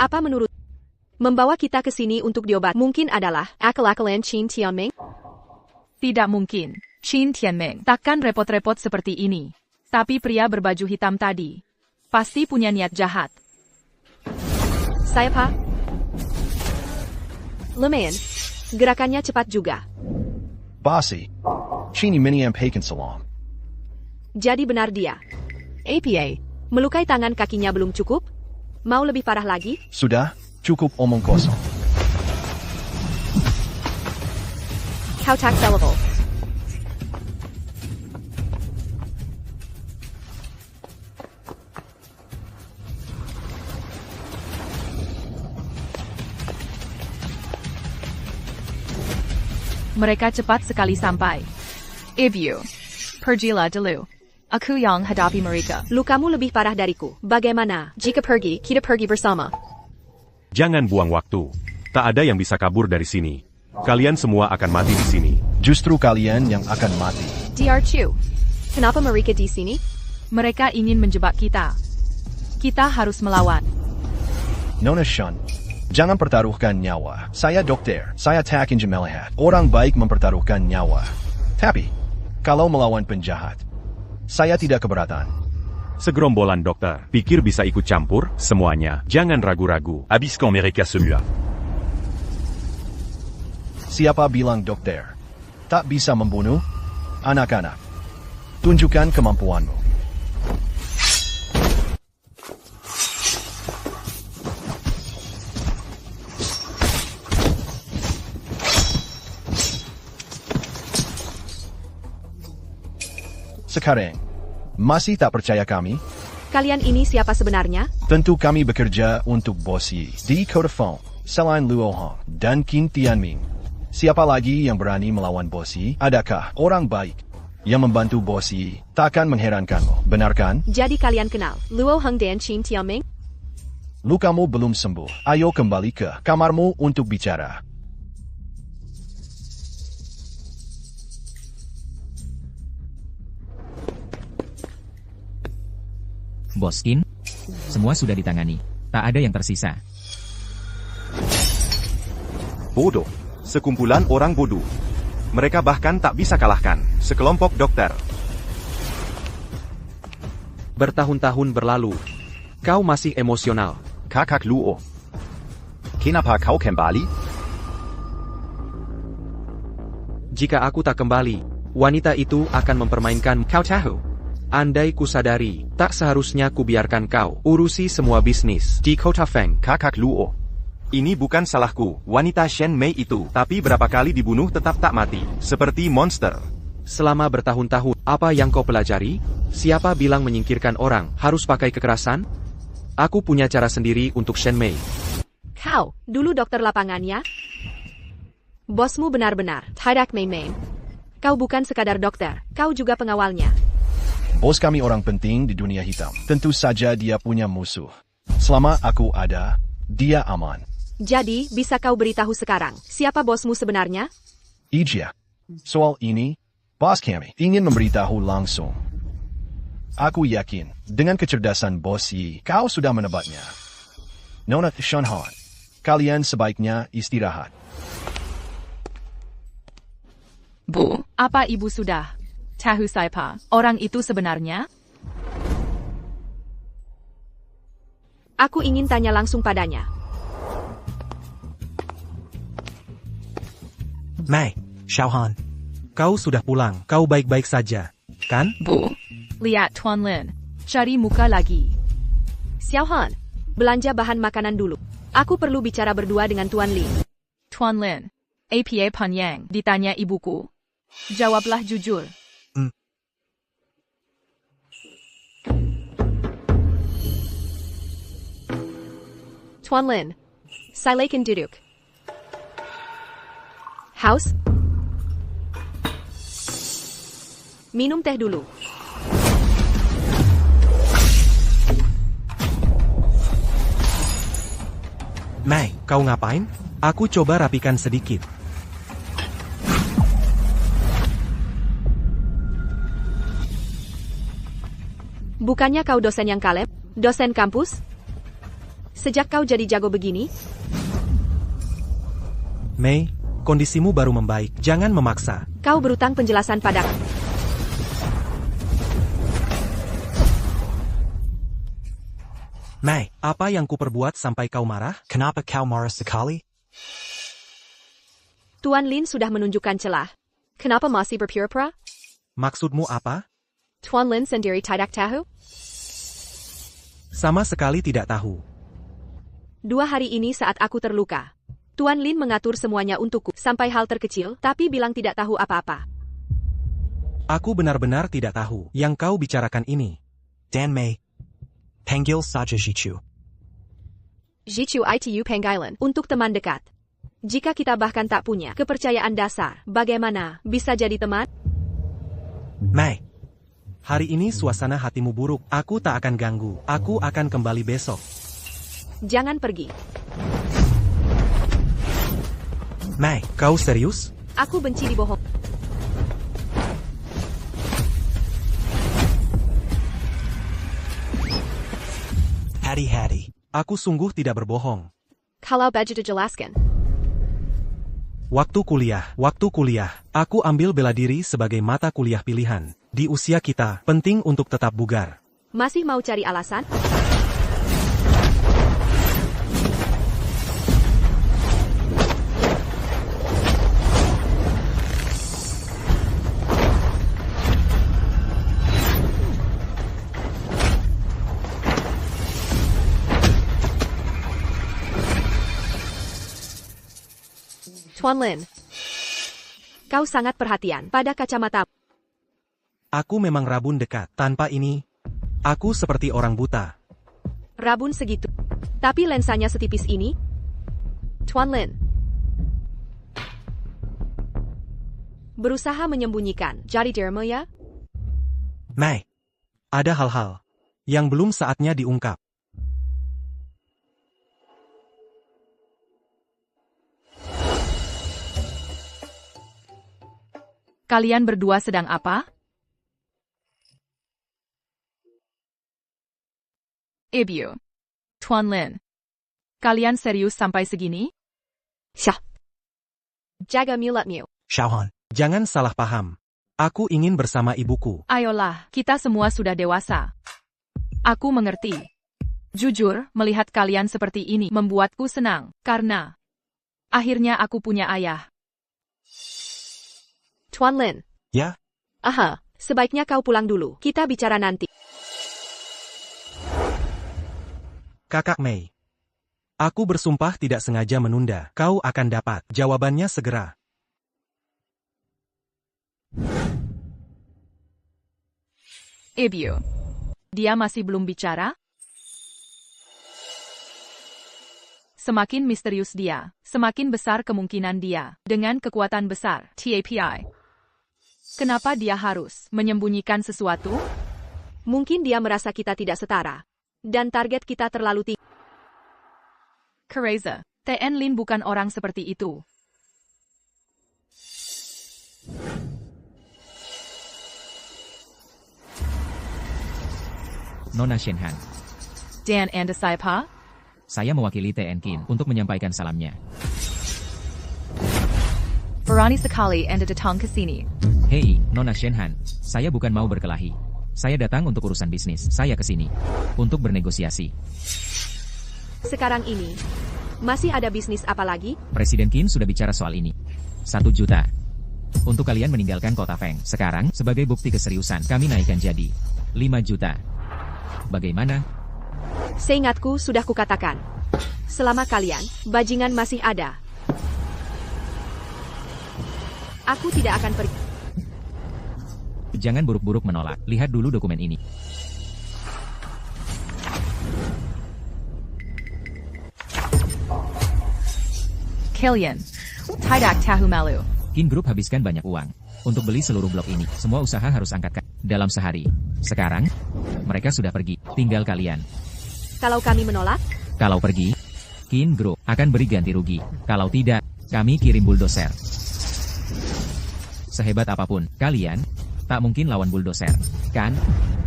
Apa menurut? Membawa kita ke sini untuk diobat mungkin adalah akal-akalan Qin Tianming? Tidak mungkin. Qin Tianming takkan repot-repot seperti ini. Tapi pria berbaju hitam tadi pasti punya niat jahat. Saya Pak. Lumayan. Gerakannya cepat juga. Basi, Chini Miniam Pakan Salam. Jadi benar dia. APA. Melukai tangan kakinya belum cukup? Mau lebih parah lagi? Sudah, cukup omong kosong. Kau tak sellable. Mereka cepat sekali sampai. Ibu, pergilah dulu. Aku yang hadapi mereka. Lukamu lebih parah dariku. Bagaimana jika pergi, kita pergi bersama? Jangan buang waktu. Tak ada yang bisa kabur dari sini. Kalian semua akan mati di sini. Justru kalian yang akan mati. DR2. Kenapa mereka di sini? Mereka ingin menjebak kita. Kita harus melawan. Nona Shun, jangan pertaruhkan nyawa. Saya dokter, saya tak ingin melihat orang baik mempertaruhkan nyawa. Tapi, kalau melawan penjahat, saya tidak keberatan. Segerombolan dokter, pikir bisa ikut campur, semuanya. Jangan ragu-ragu. Habiskan mereka semua. Siapa bilang dokter tak bisa membunuh anak-anak? Tunjukkan kemampuanmu. Sekarang, masih tak percaya kami? Kalian ini siapa sebenarnya? Tentu kami bekerja untuk Bos Yi di Kodafone, selain Luo Hong dan Qin Tianming. Siapa lagi yang berani melawan Bos Yi? Adakah orang baik yang membantu Bos Yi? Takkan mengherankanmu, benar kan? Jadi kalian kenal Luo Hong dan Qin Tianming? Lukamu belum sembuh. Ayo kembali ke kamarmu untuk bicara. Bos Qin, semua sudah ditangani. Tak ada yang tersisa. Bodoh. Sekumpulan orang bodoh. Mereka bahkan tak bisa kalahkan sekelompok dokter. Bertahun-tahun berlalu. Kau masih emosional. Kakak Luo. Kenapa kau kembali? Jika aku tak kembali, wanita itu akan mempermainkan kau tahu. Andai ku sadari, tak seharusnya ku biarkan kau urusi semua bisnis di Kota Feng. Kakak Luo. Ini bukan salahku, wanita Shen Mei itu. Tapi berapa kali dibunuh tetap tak mati. Seperti monster. Selama bertahun-tahun, apa yang kau pelajari? Siapa bilang menyingkirkan orang harus pakai kekerasan? Aku punya cara sendiri untuk Shen Mei. Kau, dulu dokter lapangannya? Bosmu benar-benar tidak main-main. Kau bukan sekadar dokter, kau juga pengawalnya. Bos kami orang penting di dunia hitam. Tentu saja dia punya musuh. Selama aku ada, dia aman. Jadi, bisa kau beritahu sekarang, siapa bosmu sebenarnya? Iya. Soal ini, bos kami ingin memberitahu langsung. Aku yakin, dengan kecerdasan Bos Yi, kau sudah menebaknya. Nona Shenhan, kalian sebaiknya istirahat. Bu, apa ibu sudah tahu siapa orang itu sebenarnya? Aku ingin tanya langsung padanya. Mei, Xiaohan. Kau sudah pulang. Kau baik-baik saja, kan? Bu, lihat Tuan Lin, cari muka lagi. Xiaohan, belanja bahan makanan dulu. Aku perlu bicara berdua dengan Tuan Lin. Tuan Lin, apa Panyang ditanya ibuku. Jawablah jujur. Tuan Lin, silakan duduk. Haus? Minum teh dulu. Mei, kau ngapain? Aku coba rapikan sedikit. Bukannya kau dosen yang kalem? Dosen kampus? Sejak kau jadi jago begini? Mei, kondisimu baru membaik. Jangan memaksa. Kau berutang penjelasan padaku. Mei, apa yang kuperbuat sampai kau marah? Kenapa kau marah sekali? Tuan Lin sudah menunjukkan celah. Kenapa masih berpura-pura? Maksudmu apa? Tuan Lin sendiri tidak tahu? Sama sekali tidak tahu. 2 hari ini saat aku terluka, Tuan Lin mengatur semuanya untukku, sampai hal terkecil, tapi bilang tidak tahu apa-apa. Aku benar-benar tidak tahu yang kau bicarakan ini. Dan Mei, panggil saja Jichu. Jichu itu panggilan untuk teman dekat. Jika kita bahkan tak punya kepercayaan dasar, bagaimana bisa jadi teman? Mei, hari ini suasana hatimu buruk. Aku tak akan ganggu. Aku akan kembali besok. Jangan pergi. Mei, kau serius? Aku benci dibohong. Hati-hati. Aku sungguh tidak berbohong. Kalau baju dijelaskan. Waktu kuliah. Aku ambil bela diri sebagai mata kuliah pilihan. Di usia kita, penting untuk tetap bugar. Masih mau cari alasan? Tuan Lin. Kau sangat perhatian pada kacamata. Aku memang rabun dekat. Tanpa ini, aku seperti orang buta. Rabun segitu. Tapi lensanya setipis ini? Tuan Lin. Berusaha menyembunyikan jari derma ya? Mei, ada hal-hal yang belum saatnya diungkap. Kalian berdua sedang apa? Ibyu. Tuan Lin. Kalian serius sampai segini? Syah. Jaga mulatmu. Xiaohan, jangan salah paham. Aku ingin bersama ibuku. Ayolah, kita semua sudah dewasa. Aku mengerti. Jujur, melihat kalian seperti ini membuatku senang, karena akhirnya aku punya ayah. Tuan Lin. Ya? Aha, sebaiknya kau pulang dulu. Kita bicara nanti. Kakak Mei. Aku bersumpah tidak sengaja menunda. Kau akan dapat jawabannya segera. Ibyu. Dia masih belum bicara? Semakin misterius dia, semakin besar kemungkinan dia, dengan kekuatan besar, TAPI. Kenapa dia harus menyembunyikan sesuatu? Mungkin dia merasa kita tidak setara. Dan target kita terlalu tinggi. Kereza, TN Lin bukan orang seperti itu. Nona Shenhan. Dan Anda siapa? Saya mewakili TN Qin untuk menyampaikan salamnya. Berani sekali Anda datang ke sini. Hei, Nona Shenhan. Saya bukan mau berkelahi. Saya datang untuk urusan bisnis. Saya ke sini untuk bernegosiasi. Sekarang ini, masih ada bisnis apa lagi? Presiden Qin sudah bicara soal ini. 1 juta. Untuk kalian meninggalkan kota Feng. Sekarang, sebagai bukti keseriusan, kami naikkan jadi 5 juta. Bagaimana? Seingatku sudah kukatakan. Selama kalian, bajingan masih ada. Aku tidak akan pergi. Jangan buruk-buruk menolak. Lihat dulu dokumen ini. Kalian. Tidak tahu malu. Qin Group habiskan banyak uang untuk beli seluruh blok ini. Semua usaha harus angkat dalam sehari. Sekarang, mereka sudah pergi. Tinggal kalian. Kalau kami menolak? Kalau pergi, Qin Group akan beri ganti rugi. Kalau tidak, kami kirim bulldozer. Sehebat apapun, kalian tak mungkin lawan bulldozer, kan?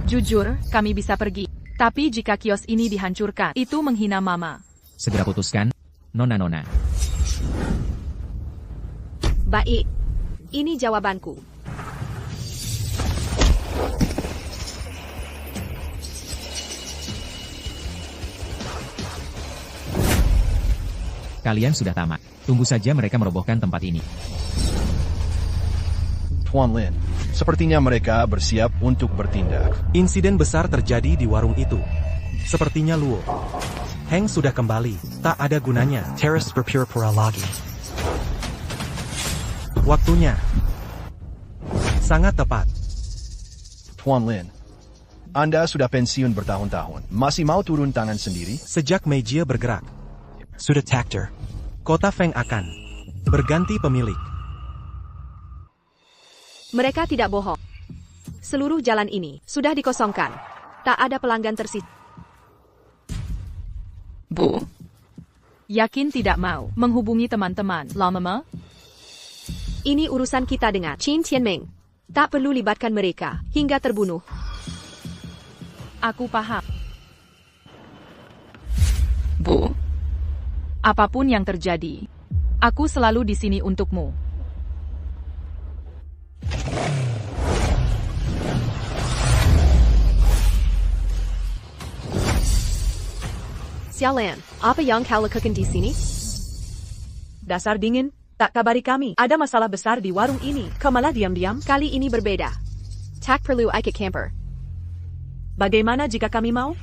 Jujur, kami bisa pergi. Tapi jika kios ini dihancurkan, itu menghina Mama. Segera putuskan, Nona-nona. Baik. Ini jawabanku. Kalian sudah tamat. Tunggu saja mereka merobohkan tempat ini. Tuan Lin, sepertinya mereka bersiap untuk bertindak. Insiden besar terjadi di warung itu. Sepertinya Luo Heng sudah kembali. Tak ada gunanya Teras berpura-pura lagi. Waktunya sangat tepat. Tuan Lin, Anda sudah pensiun bertahun-tahun. Masih mau turun tangan sendiri? Sejak Meijia bergerak, sudah takdir. Kota Feng akan berganti pemilik. Mereka tidak bohong. Seluruh jalan ini sudah dikosongkan. Tak ada pelanggan tersisa. Bu. Yakin tidak mau menghubungi teman-teman lama? Ini urusan kita dengan Qin Tianming. Tak perlu libatkan mereka hingga terbunuh. Aku paham. Bu. Apapun yang terjadi, aku selalu di sini untukmu. Sialan, apa yang kau lakukan di sini? Dasar dingin, tak kabari kami. Ada masalah besar di warung ini. Kau malah diam-diam? Kali ini berbeda. Tak perlu ikut camper. Bagaimana jika kami mau?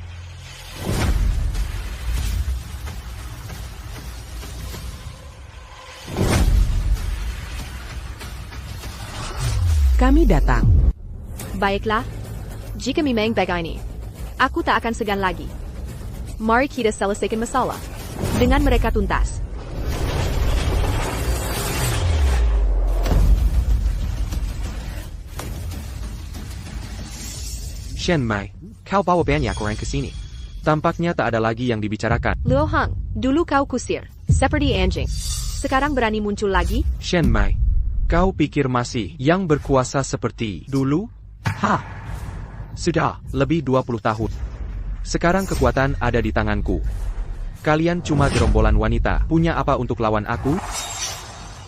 Kami datang. Baiklah. Jika memang begini, aku tak akan segan lagi. Mari kita selesaikan masalah dengan mereka tuntas. Shen Mai, kau bawa banyak orang ke sini. Tampaknya tak ada lagi yang dibicarakan. Luo Hang, dulu kau kusir, seperti anjing. Sekarang berani muncul lagi? Shen Mai, kau pikir masih yang berkuasa seperti dulu? Sudah, lebih 20 tahun. Sekarang kekuatan ada di tanganku. Kalian cuma gerombolan wanita. Punya apa untuk lawan aku?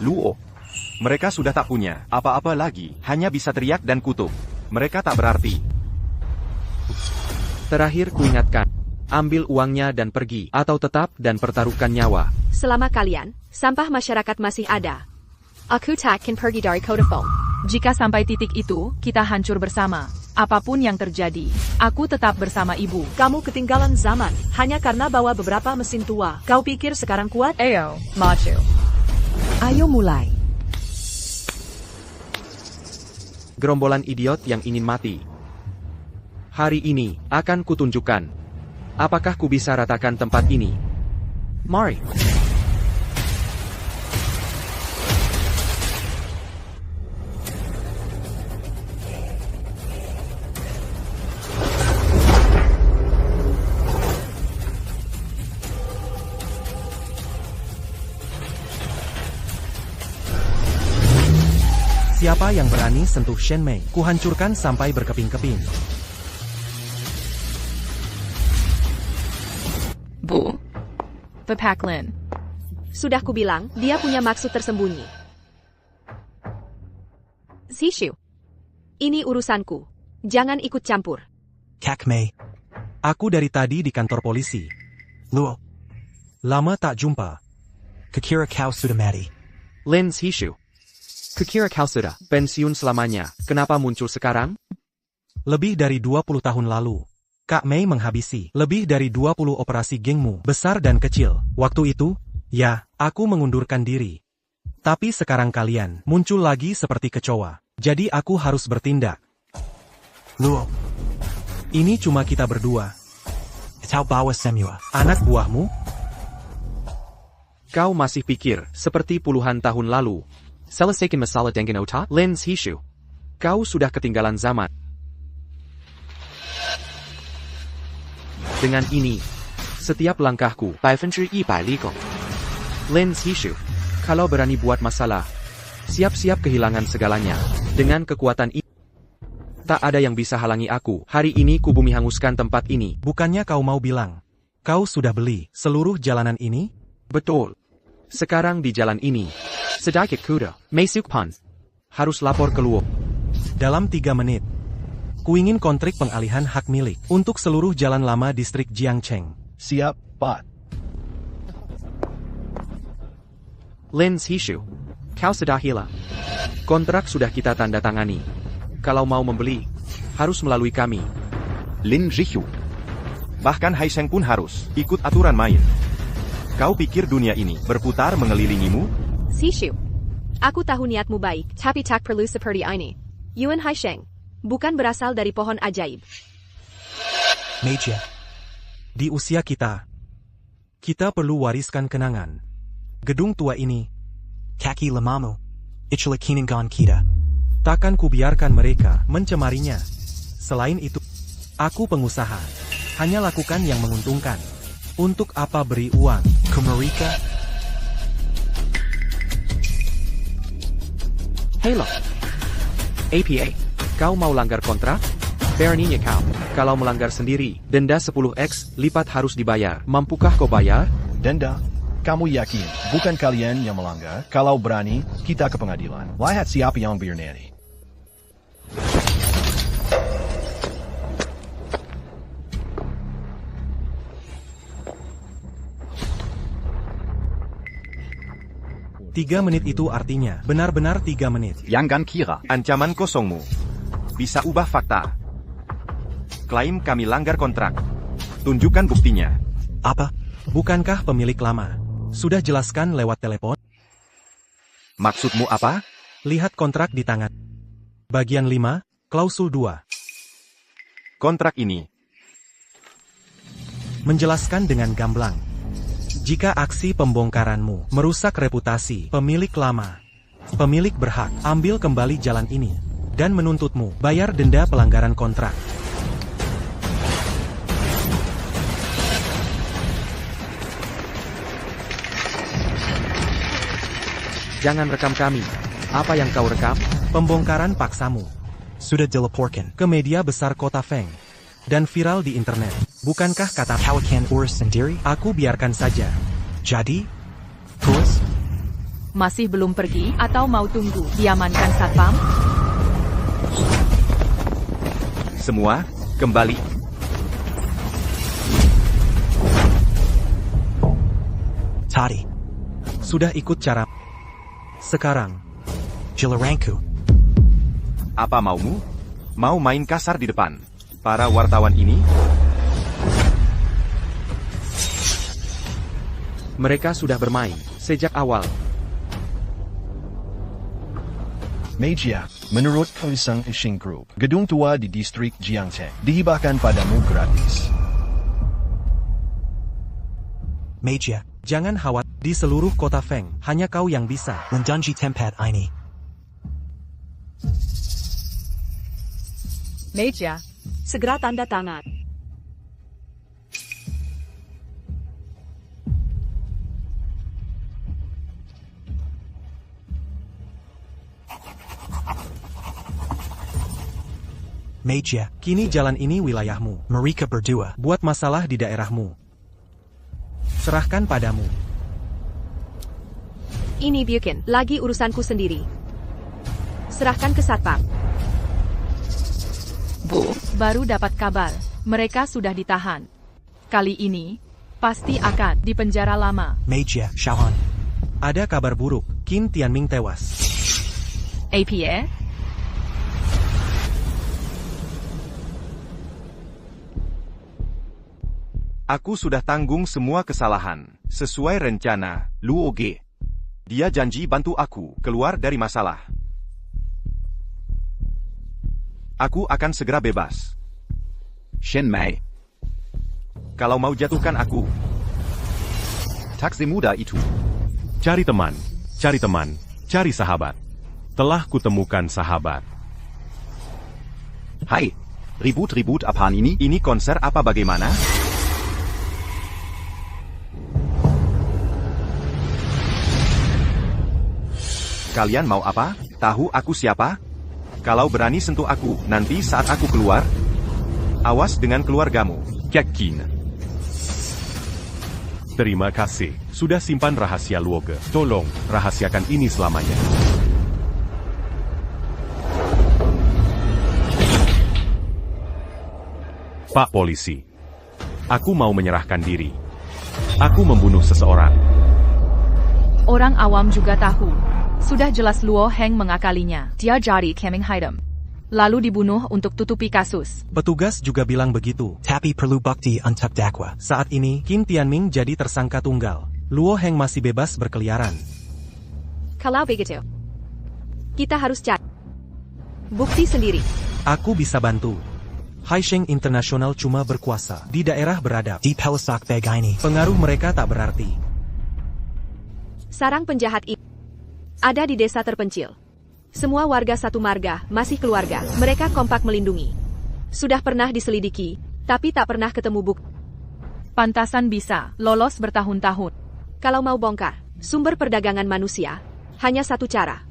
Luo. Mereka sudah tak punya apa-apa lagi. Hanya bisa teriak dan kutuk. Mereka tak berarti. Terakhir kuingatkan. Ambil uangnya dan pergi. Atau tetap dan pertaruhkan nyawa. Selama kalian, sampah masyarakat masih ada. Aku takkan pergi dari Kodafone. Jika sampai titik itu, kita hancur bersama. Apapun yang terjadi, aku tetap bersama ibu. Kamu ketinggalan zaman, hanya karena bawa beberapa mesin tua. Kau pikir sekarang kuat? Ayo, maju. Ayo mulai. Gerombolan idiot yang ingin mati. Hari ini, akan kutunjukkan. Apakah ku bisa ratakan tempat ini? Mari. Siapa yang berani sentuh Shen Mai? Kuhancurkan sampai berkeping-keping. Bu. Pepaklin. Sudah kubilang, dia punya maksud tersembunyi. Zhishu. Ini urusanku. Jangan ikut campur. Kak Mei. Aku dari tadi di kantor polisi. Luo. Lama tak jumpa. Kukira kau sudah mati. Lin Zhishu. Kukira kau sudah pensiun selamanya. Kenapa muncul sekarang? Lebih dari 20 tahun lalu. Kak Mei menghabisi lebih dari 20 operasi gengmu, besar dan kecil. Waktu itu, ya, aku mengundurkan diri. Tapi sekarang kalian muncul lagi seperti kecoa. Jadi aku harus bertindak. Luo. Ini cuma kita berdua. Kau bawa Semua. Anak buahmu? Kau masih pikir seperti puluhan tahun lalu. Selesaikan masalah dengan otak? Lin Zhishu. Kau sudah ketinggalan zaman. Dengan ini, setiap langkahku 100% legal. Lin Zhishu. Kalau berani buat masalah, siap-siap kehilangan segalanya. Dengan kekuatan ini, tak ada yang bisa halangi aku. Hari ini ku bumi hanguskan tempat ini. Bukannya kau mau bilang, kau sudah beli seluruh jalanan ini? Betul. Sekarang di jalan ini, sedikit kuda, Meisuk Pan. Harus lapor ke Luo. Dalam 3 menit. Kuingin kontrak pengalihan hak milik untuk seluruh jalan lama distrik Jiangcheng. Siap, Pak. Lin Zhishu. Kau sudah hilang. Kontrak sudah kita tanda tangani. Kalau mau membeli, harus melalui kami. Lin Zhishu. Bahkan Hai Sheng pun harus ikut aturan main. Kau pikir dunia ini berputar mengelilingimu? Zhishu. Aku tahu niatmu baik, tapi tak perlu seperti ini. Yuan Haisheng. Bukan berasal dari pohon ajaib. Meija. Di usia kita perlu wariskan kenangan. Gedung tua ini, kaki lemamu, ichla kiningan kita. Takkan kubiarkan mereka mencemarinya. Selain itu, aku pengusaha. Hanya lakukan yang menguntungkan. Untuk apa beri uang ke mereka? Halo. APA. Kau mau langgar kontrak? Beraninya kau. Kalau melanggar sendiri, denda 10x lipat harus dibayar. Mampukah kau bayar? Denda? Kamu yakin bukan kalian yang melanggar? Kalau berani, kita ke pengadilan. Lihat siapa yang berani. Tiga menit itu artinya benar-benar 3 menit. Yanggan kira. Ancaman kosongmu bisa ubah fakta. Klaim kami langgar kontrak. Tunjukkan buktinya. Apa? Bukankah pemilik lama sudah jelaskan lewat telepon? Maksudmu apa? Lihat kontrak di tangan. Bagian 5, Klausul 2. Kontrak ini Menjelaskan dengan gamblang. Jika aksi pembongkaranmu merusak reputasi pemilik lama, pemilik berhak ambil kembali jalan ini dan menuntutmu bayar denda pelanggaran kontrak. Jangan rekam kami. Apa yang kau rekam? Pembongkaran paksamu sudah dilaporkan ke media besar kota Feng dan viral di internet. Bukankah kata kau akan urus sendiri? Aku biarkan saja. Jadi, terus? Masih belum pergi atau mau tunggu diamankan satpam? semua kembali. Tadi sudah ikut cara. Sekarang, Jilarangku. Apa maumu? Mau main kasar di depan para wartawan ini? Mereka sudah bermain sejak awal. Meja, menurut Kaisang Ishing Group, gedung tua di distrik Jiangche dihibahkan padamu gratis. Meja, jangan khawatir. Di seluruh kota Feng, hanya kau yang bisa menjanji tempat ini. Meja, segera tanda tangan. Meja, kini jalan ini wilayahmu. Mereka berdua buat masalah di daerahmu. Serahkan padamu. Ini Bukin, lagi urusanku sendiri. Serahkan ke satpam. Baru dapat kabar, mereka sudah ditahan. Kali ini, pasti akan dipenjara lama. Meja, Shaohan. Ada kabar buruk, Qin Tianming tewas. APA? Aku sudah tanggung semua kesalahan, sesuai rencana, Luo Ge. Dia janji bantu aku keluar dari masalah. Aku akan segera bebas. Shen Mei. Kalau mau jatuhkan aku, tak semudah itu. cari teman, cari sahabat. Telah kutemukan sahabat. Hai, ribut-ribut apaan ini? Ini konser apa bagaimana? Kalian mau apa? Tahu aku siapa? Kalau berani sentuh aku, nanti saat aku keluar, awas dengan keluargamu. Yakin. Terima kasih, sudah simpan rahasia Luoge. Tolong, rahasiakan ini selamanya. Pak Polisi, aku mau menyerahkan diri. Aku membunuh seseorang. Orang awam juga tahu. Sudah jelas Luo Heng mengakalinya. Dia jadi kambing hitam. Lalu dibunuh untuk tutupi kasus. Petugas juga bilang begitu. Tapi perlu bukti untuk dakwa. Saat ini, Qin Tianming jadi tersangka tunggal. Luo Heng masih bebas berkeliaran. Kalau begitu, kita harus cari bukti sendiri. Aku bisa bantu. Haisheng International cuma berkuasa di daerah beradab. Di Pelisak Beg ini, pengaruh mereka tak berarti. Sarang penjahat itu ada di desa terpencil. Semua warga satu marga, masih keluarga. Mereka kompak melindungi. Sudah pernah diselidiki, tapi tak pernah ketemu bukti. Pantasan bisa lolos bertahun-tahun. Kalau mau bongkar sumber perdagangan manusia, hanya satu cara.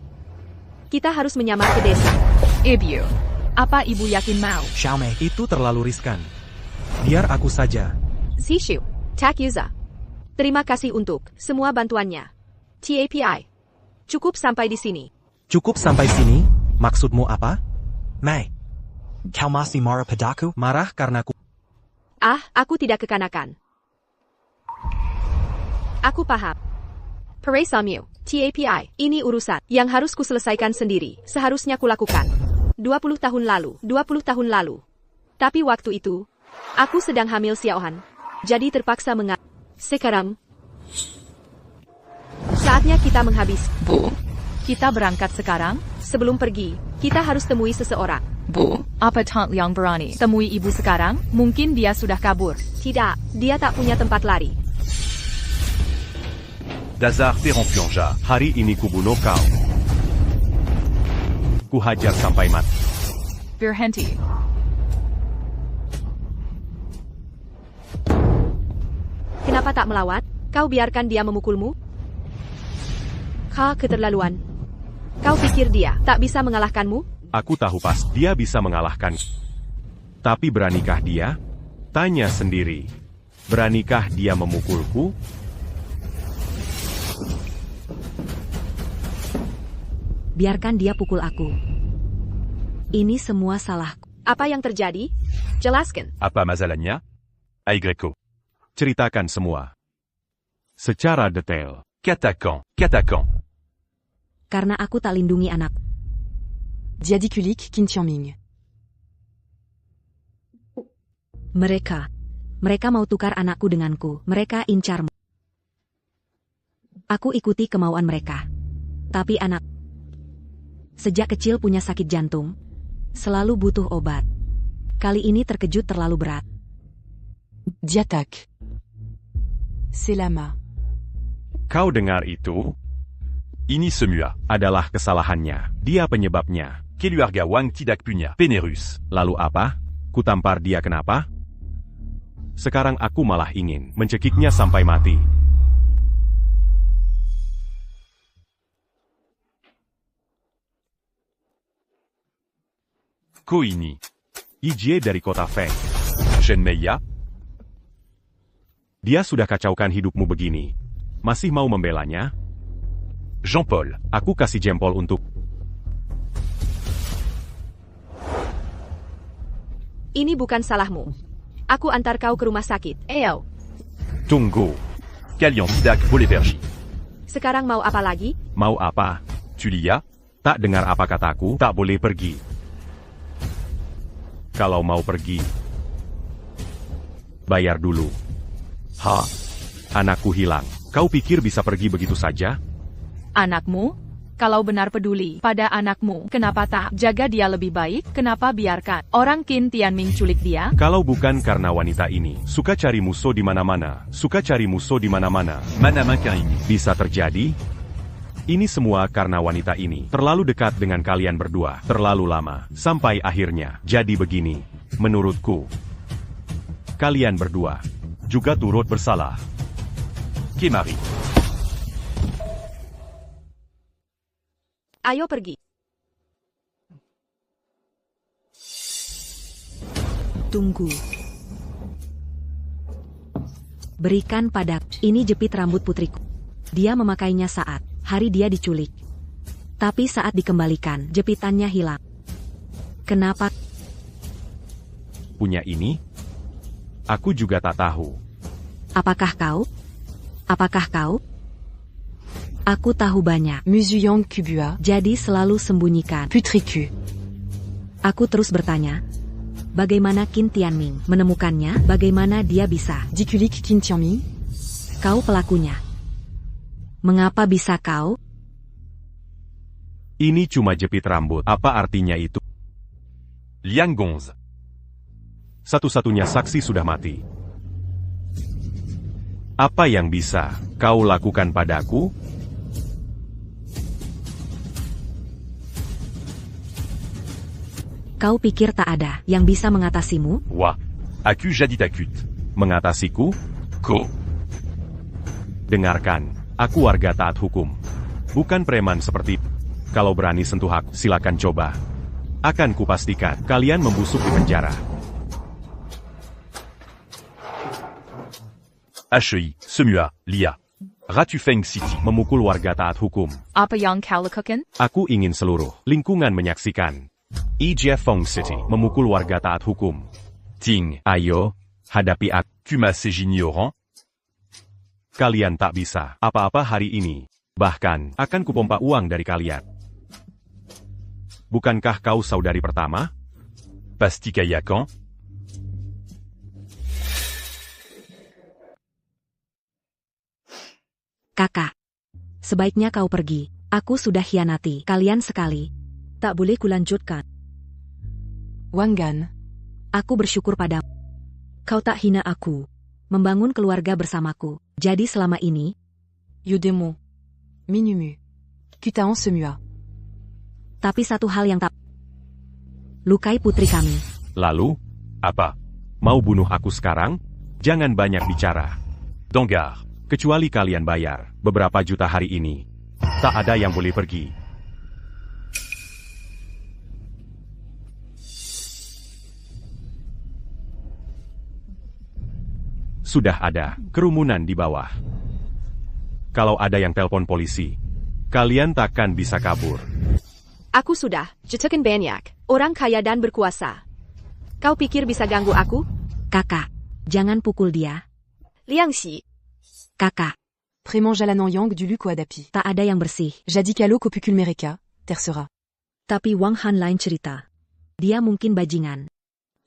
Kita harus menyamar ke desa. Ibu, apa ibu yakin mau? Xiaomei, itu terlalu riskan. Biar aku saja. Zishu, Tak Yuza. Terima kasih untuk semua bantuannya. TAPI. Cukup sampai di sini. Cukup sampai sini? Maksudmu apa? Mei, kau masih marah padaku? Marah karena Aku tidak kekanakan. Aku paham. Pere Samyu, TAPI, ini urusan yang harus kuselesaikan sendiri. Seharusnya kulakukan 20 tahun lalu. Tapi waktu itu, aku sedang hamil Xiaohan. Jadi terpaksa Sekarang, saatnya kita menghabis. Kita berangkat sekarang? Sebelum pergi, Kita harus temui seseorang. Bu, apa Tante Liang berani temui ibu sekarang? Mungkin dia sudah kabur. Tidak, dia tak punya tempat lari. Dasar Terongpyongja, hari ini kubunuh kau. Kuhajar sampai mati. Berhenti. Kenapa tak melawat? Kau biarkan dia memukulmu? Kau keterlaluan. Kau pikir dia tak bisa mengalahkanmu? Aku tahu pas dia bisa mengalahkan. Tapi beranikah dia? Tanya sendiri. Beranikah dia memukulku? Biarkan dia pukul aku. Ini semua salahku. Apa yang terjadi? Jelaskan. Apa masalahnya? Aigreko. Ceritakan semua. Secara detail. Katakan. Karena aku tak lindungi anak. Diadikulik Qin Tianming. Mereka mau tukar anakku denganku. Mereka incarmu. Aku ikuti kemauan mereka. Tapi anak sejak kecil punya sakit jantung. Selalu butuh obat. Kali ini terkejut terlalu berat. Diatak. Selama. Kau dengar itu? Ini semua adalah kesalahannya. Dia penyebabnya. Keluarga Wang tidak punya penerus. Lalu apa? Kutampar dia kenapa? Sekarang aku malah ingin mencekiknya sampai mati. Ko ini. Ijie dari kota Feng. Shen Mei ya? Dia sudah kacaukan hidupmu begini. Masih mau membelanya? Jean-Paul, aku kasih jempol untuk... Ini bukan salahmu. Aku antar kau ke rumah sakit. Eyo. Tunggu. Kalian tidak boleh pergi. Sekarang mau apa lagi? Mau apa? Julia? Tak dengar apa kataku? Tak boleh pergi. Kalau mau pergi, bayar dulu. Anakku hilang. Kau pikir bisa pergi begitu saja? Anakmu? Kalau benar peduli pada anakmu, kenapa tak jaga dia lebih baik? Kenapa biarkan orang Qin Tianming culik dia? Kalau bukan karena wanita ini, suka cari musuh di mana-mana. Mana mungkin ini bisa terjadi? Ini semua karena wanita ini terlalu dekat dengan kalian berdua, terlalu lama, sampai akhirnya jadi begini. Menurutku, kalian berdua juga turut bersalah. Kimari. Ayo pergi. Tunggu. Berikan padaku. Ini jepit rambut putriku. Dia memakainya saat hari dia diculik. Tapi saat dikembalikan, jepitannya hilang. Kenapa? Punya ini? Aku juga tak tahu. Apakah kau? Aku tahu banyak. Musuyang Kubua. Jadi selalu sembunyikan. Putriku. Aku terus bertanya. Bagaimana Qin Tianming menemukannya? Bagaimana dia bisa? Dikulik Qin Tianming. Kau pelakunya. Mengapa bisa kau? Ini cuma jepit rambut. Apa artinya itu? Liang Gongzi. Satu-satunya saksi sudah mati. Apa yang bisa kau lakukan padaku? Kau pikir tak ada yang bisa mengatasimu? Wah, aku jadi takut. Mengatasiku? Ko? Dengarkan, aku warga taat hukum. Bukan preman seperti... Kalau berani sentuh aku, silakan coba. Akan kupastikan kalian membusuk di penjara. Ashui, semua, Lia. Ratu Feng City memukul warga taat hukum. Apa yang kau lakukan? Aku ingin seluruh lingkungan menyaksikan. EJ Feng City memukul warga taat hukum. Ting, ayo, hadapi aku. Tu m'as ignorant? Kalian tak bisa apa-apa hari ini. Bahkan, akan kupompa uang dari kalian. Bukankah kau saudari pertama? Pasti kaya kan? Kakak. Sebaiknya kau pergi. Aku sudah hianati kalian sekali. Tak boleh kulanjutkan. Wang Gan, Aku bersyukur padamu. Kau tak hina aku. Membangun keluarga bersamaku. Jadi selama ini, Yodemo, Minumu, Kutaon Semua. tapi satu hal yang tak... Lukai putri kami. Lalu, apa? Mau bunuh aku sekarang? Jangan banyak bicara. Donggar, kecuali kalian bayar beberapa juta hari ini. Tak ada yang boleh pergi. Sudah ada kerumunan di bawah. Kalau ada yang telepon polisi, kalian takkan bisa kabur. Aku sudah jetekin banyak orang kaya dan berkuasa. Kau pikir bisa ganggu aku? Kakak, jangan pukul dia. Liangxi. Kakak, Prémange à l'Ananyang du Luko Adapi. tak ada yang bersih. Jadikalo Kopukul Mereka, Tercera. Tapi Wang Han lain cerita. Dia mungkin bajingan.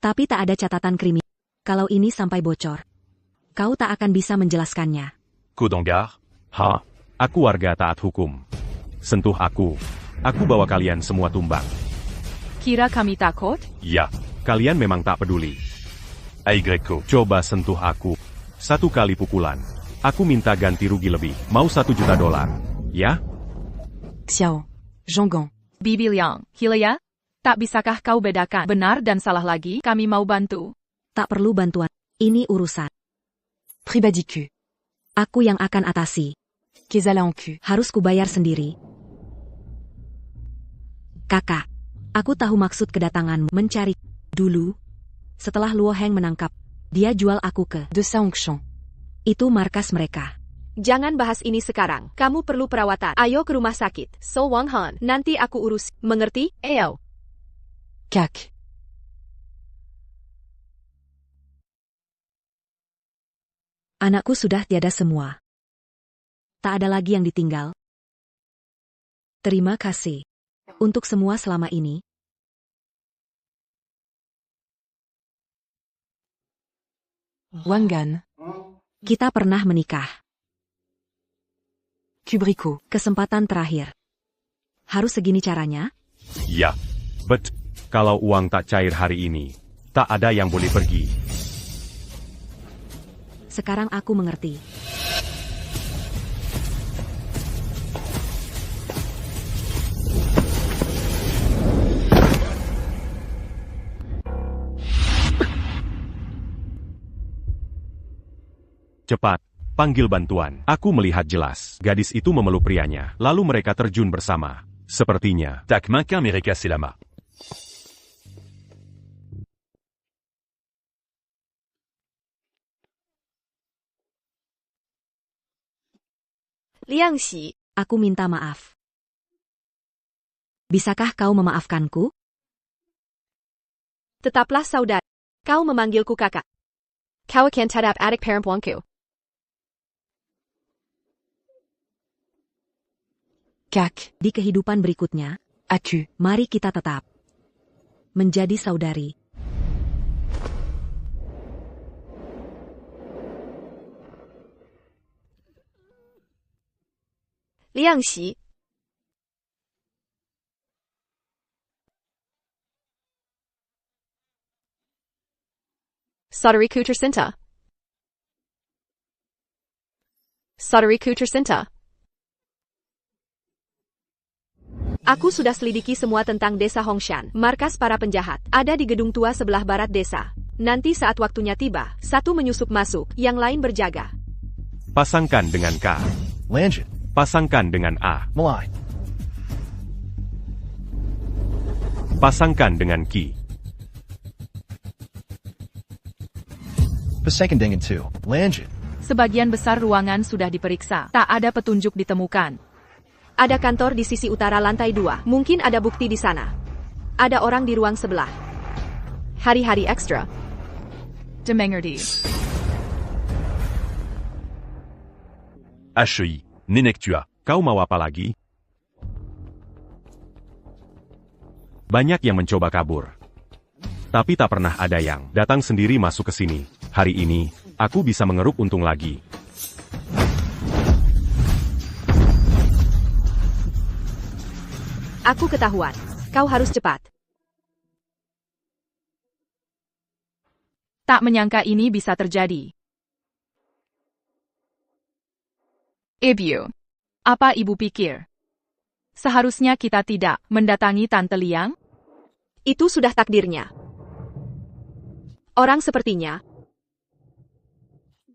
Tapi tak ada catatan kriminal. Kalau ini sampai bocor, kau tak akan bisa menjelaskannya. Kudonggar? Ha? Aku warga taat hukum. Sentuh aku. Aku bawa kalian semua tumbang. Kira kami takut? Ya, kalian memang tak peduli. Aigreko, coba sentuh aku. 1 kali pukulan. Aku minta ganti rugi lebih. Mau $1 juta, ya? Xiao, Zhonggang. Bibi Liang, Hilaya? Tak bisakah kau bedakan benar dan salah lagi? Kami mau bantu. Tak perlu bantuan. Ini urusan. Pribadiku. Aku yang akan atasi. Kezala Anku. Harus kubayar sendiri. Kakak, aku tahu maksud kedatanganmu mencari. Dulu, setelah Luo Heng menangkap, dia jual aku ke De Saongshan. itu markas mereka. Jangan bahas ini sekarang. Kamu perlu perawatan. Ayo ke rumah sakit. So Wang Han, nanti aku urus. Mengerti? Ayo. Kak. Anakku sudah tiada semua. Tak ada lagi yang ditinggal. Terima kasih untuk semua selama ini. Wang Gan. Kita pernah menikah. Kubriko. Kesempatan terakhir. Harus segini caranya? Ya, but kalau uang tak cair hari ini, tak ada yang boleh pergi. Sekarang aku mengerti. Cepat, panggil bantuan. Aku melihat jelas. Gadis itu memeluk prianya. Lalu mereka terjun bersama. Sepertinya, tak makan mereka selama. Liangxi, aku minta maaf. Bisakah kau memaafkanku? Tetaplah saudara. Kau memanggilku kakak. Kau akan tetap adik perempuanku. Kak. Di kehidupan berikutnya, Aku. mari kita tetap menjadi saudari. Liangxi. Saudariku tercinta. Saudariku tercinta. Aku sudah selidiki semua tentang desa Hongshan. Markas para penjahat ada di gedung tua sebelah barat desa. Nanti saat waktunya tiba, satu menyusup masuk, yang lain berjaga. Pasangkan dengan K. Lanjut. Pasangkan dengan A. Mulai. Pasangkan dengan Ki. Pasangkan dengan 2. Lanjut. Sebagian besar ruangan sudah diperiksa. Tak ada petunjuk ditemukan. Ada kantor di sisi utara lantai 2. Mungkin ada bukti di sana. Ada orang di ruang sebelah. Hari-hari ekstra. Dimengerti. Ashui, Nenek Tua, kau mau apa lagi? Banyak yang mencoba kabur. Tapi tak pernah ada yang datang sendiri masuk ke sini. Hari ini, aku bisa mengeruk untung lagi. Aku ketahuan. Kau harus cepat. Tak menyangka ini bisa terjadi. Ibu, apa ibu pikir? Seharusnya kita tidak mendatangi Tante Liang? Itu sudah takdirnya. Orang sepertinya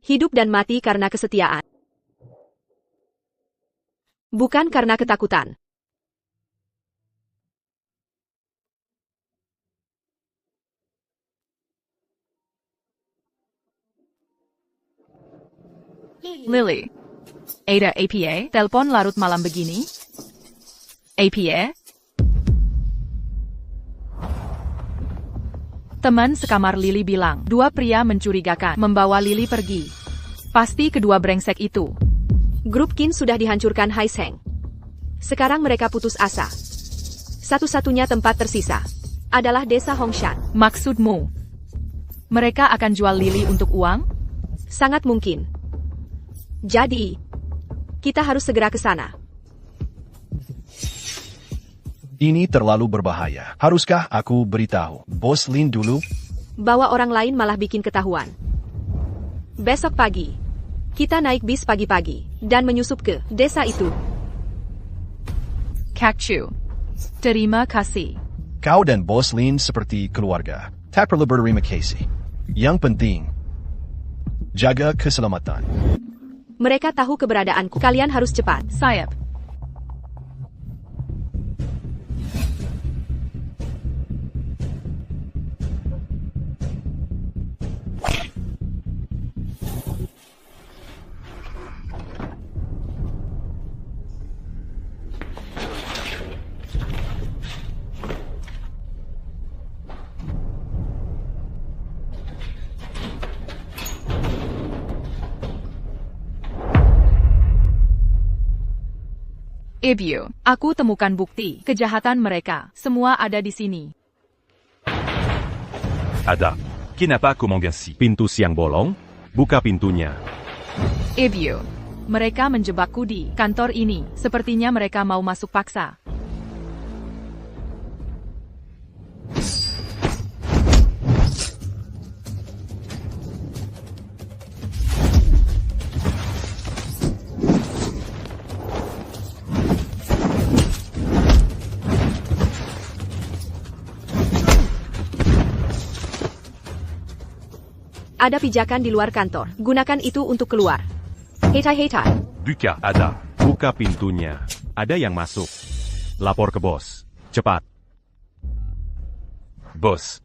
hidup dan mati karena kesetiaan. Bukan karena ketakutan. Lily. Ada APA, telepon larut malam begini? APA? Teman sekamar Lily bilang, dua pria mencurigakan membawa Lily pergi. Pasti kedua brengsek itu. Grup Qin sudah dihancurkan Hai Seng. Sekarang mereka putus asa. Satu-satunya tempat tersisa adalah desa Hongshan. Maksudmu, mereka akan jual Lily untuk uang? Sangat mungkin. Jadi, kita harus segera ke sana. Ini terlalu berbahaya. Haruskah aku beritahu Bos Lin dulu? Bawa orang lain malah bikin ketahuan. Besok pagi, kita naik bis pagi-pagi dan menyusup ke desa itu. Kakchu, terima kasih. Kau dan Bos Lin seperti keluarga. Tak perlu berterima kasih. Yang penting, jaga keselamatan. Mereka tahu keberadaanku. Kalian harus cepat. Sayap. Ibu, aku temukan bukti kejahatan mereka. Semua ada di sini. Ada. Kenapa kau menggansi? Pintu siang bolong? Buka pintunya. Ibu, mereka menjebakku di kantor ini. Sepertinya mereka mau masuk paksa. Ada pijakan di luar kantor. Gunakan itu untuk keluar. Hetai. Buka, ada. Buka pintunya. Ada yang masuk. Lapor ke bos. Cepat. Bos.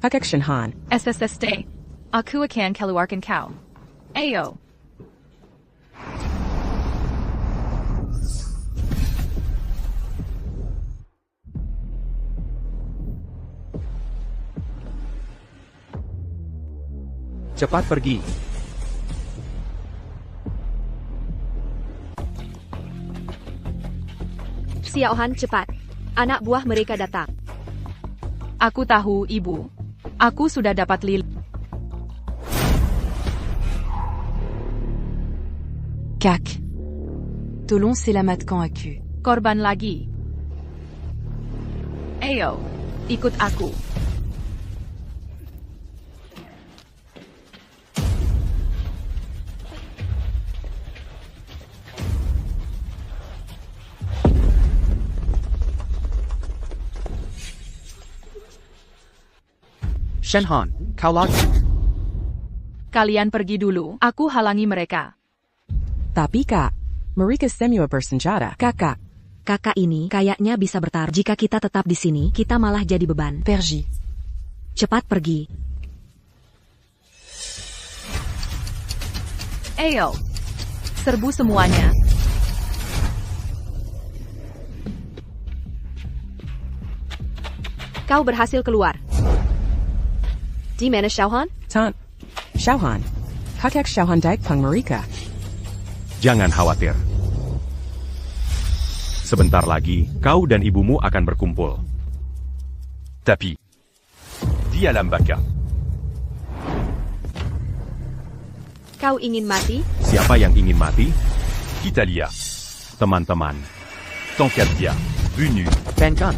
Hakak Shinhan. SSSD. Aku akan keluarkan kau. Ayo. Cepat pergi. Xiaohan, cepat. Anak buah mereka datang. Aku tahu, Ibu. Aku sudah dapat Lily. Kak. Tolong selamatkan aku. Korban lagi. Ayo, ikut aku. Shenhan, kau lagi. Kalian pergi dulu, aku halangi mereka. Tapi kak, mereka semua bersenjata. Kakak ini kayaknya bisa bertarung. Jika kita tetap di sini, kita malah jadi beban. Pergi. Cepat pergi. Ayo. Serbu semuanya. Kau berhasil keluar. Di mana Xiaohan? Tant. Xiaohan. Kakek Xiaohan Daik Peng Marika. Jangan khawatir. Sebentar lagi, kau dan ibumu akan berkumpul. Tapi, dia Lambaka. Kau ingin mati? Siapa yang ingin mati? Kita lihat. Teman-teman. Tongkat dia. Venu. Penkan.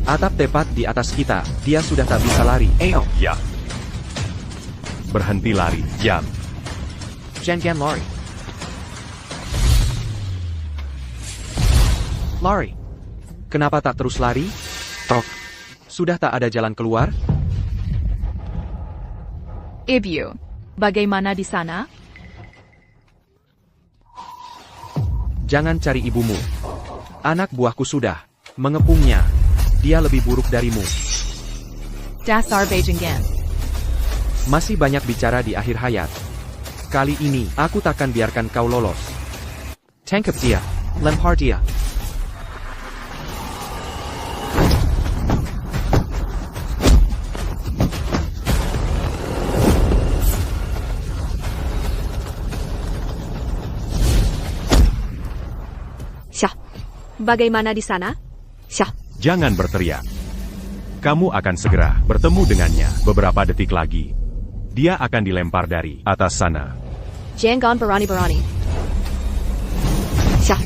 Atap tepat di atas kita. Dia sudah tak bisa lari. Ayo. Ya. Berhenti lari. Diam. Jangan lari. Lari. Kenapa tak terus lari? Tok. Sudah tak ada jalan keluar? Ibu. Bagaimana di sana? Jangan cari ibumu. Anak buahku sudah mengepungnya. Dia lebih buruk darimu. Dasar Beijingan. Masih banyak bicara di akhir hayat. Kali ini, aku takkan biarkan kau lolos. Tangkap dia. Lempar dia. Syah. Bagaimana di sana? Syah. Jangan berteriak. Kamu akan segera bertemu dengannya beberapa detik lagi. Dia akan dilempar dari atas sana. Jangan berani-berani. Syah.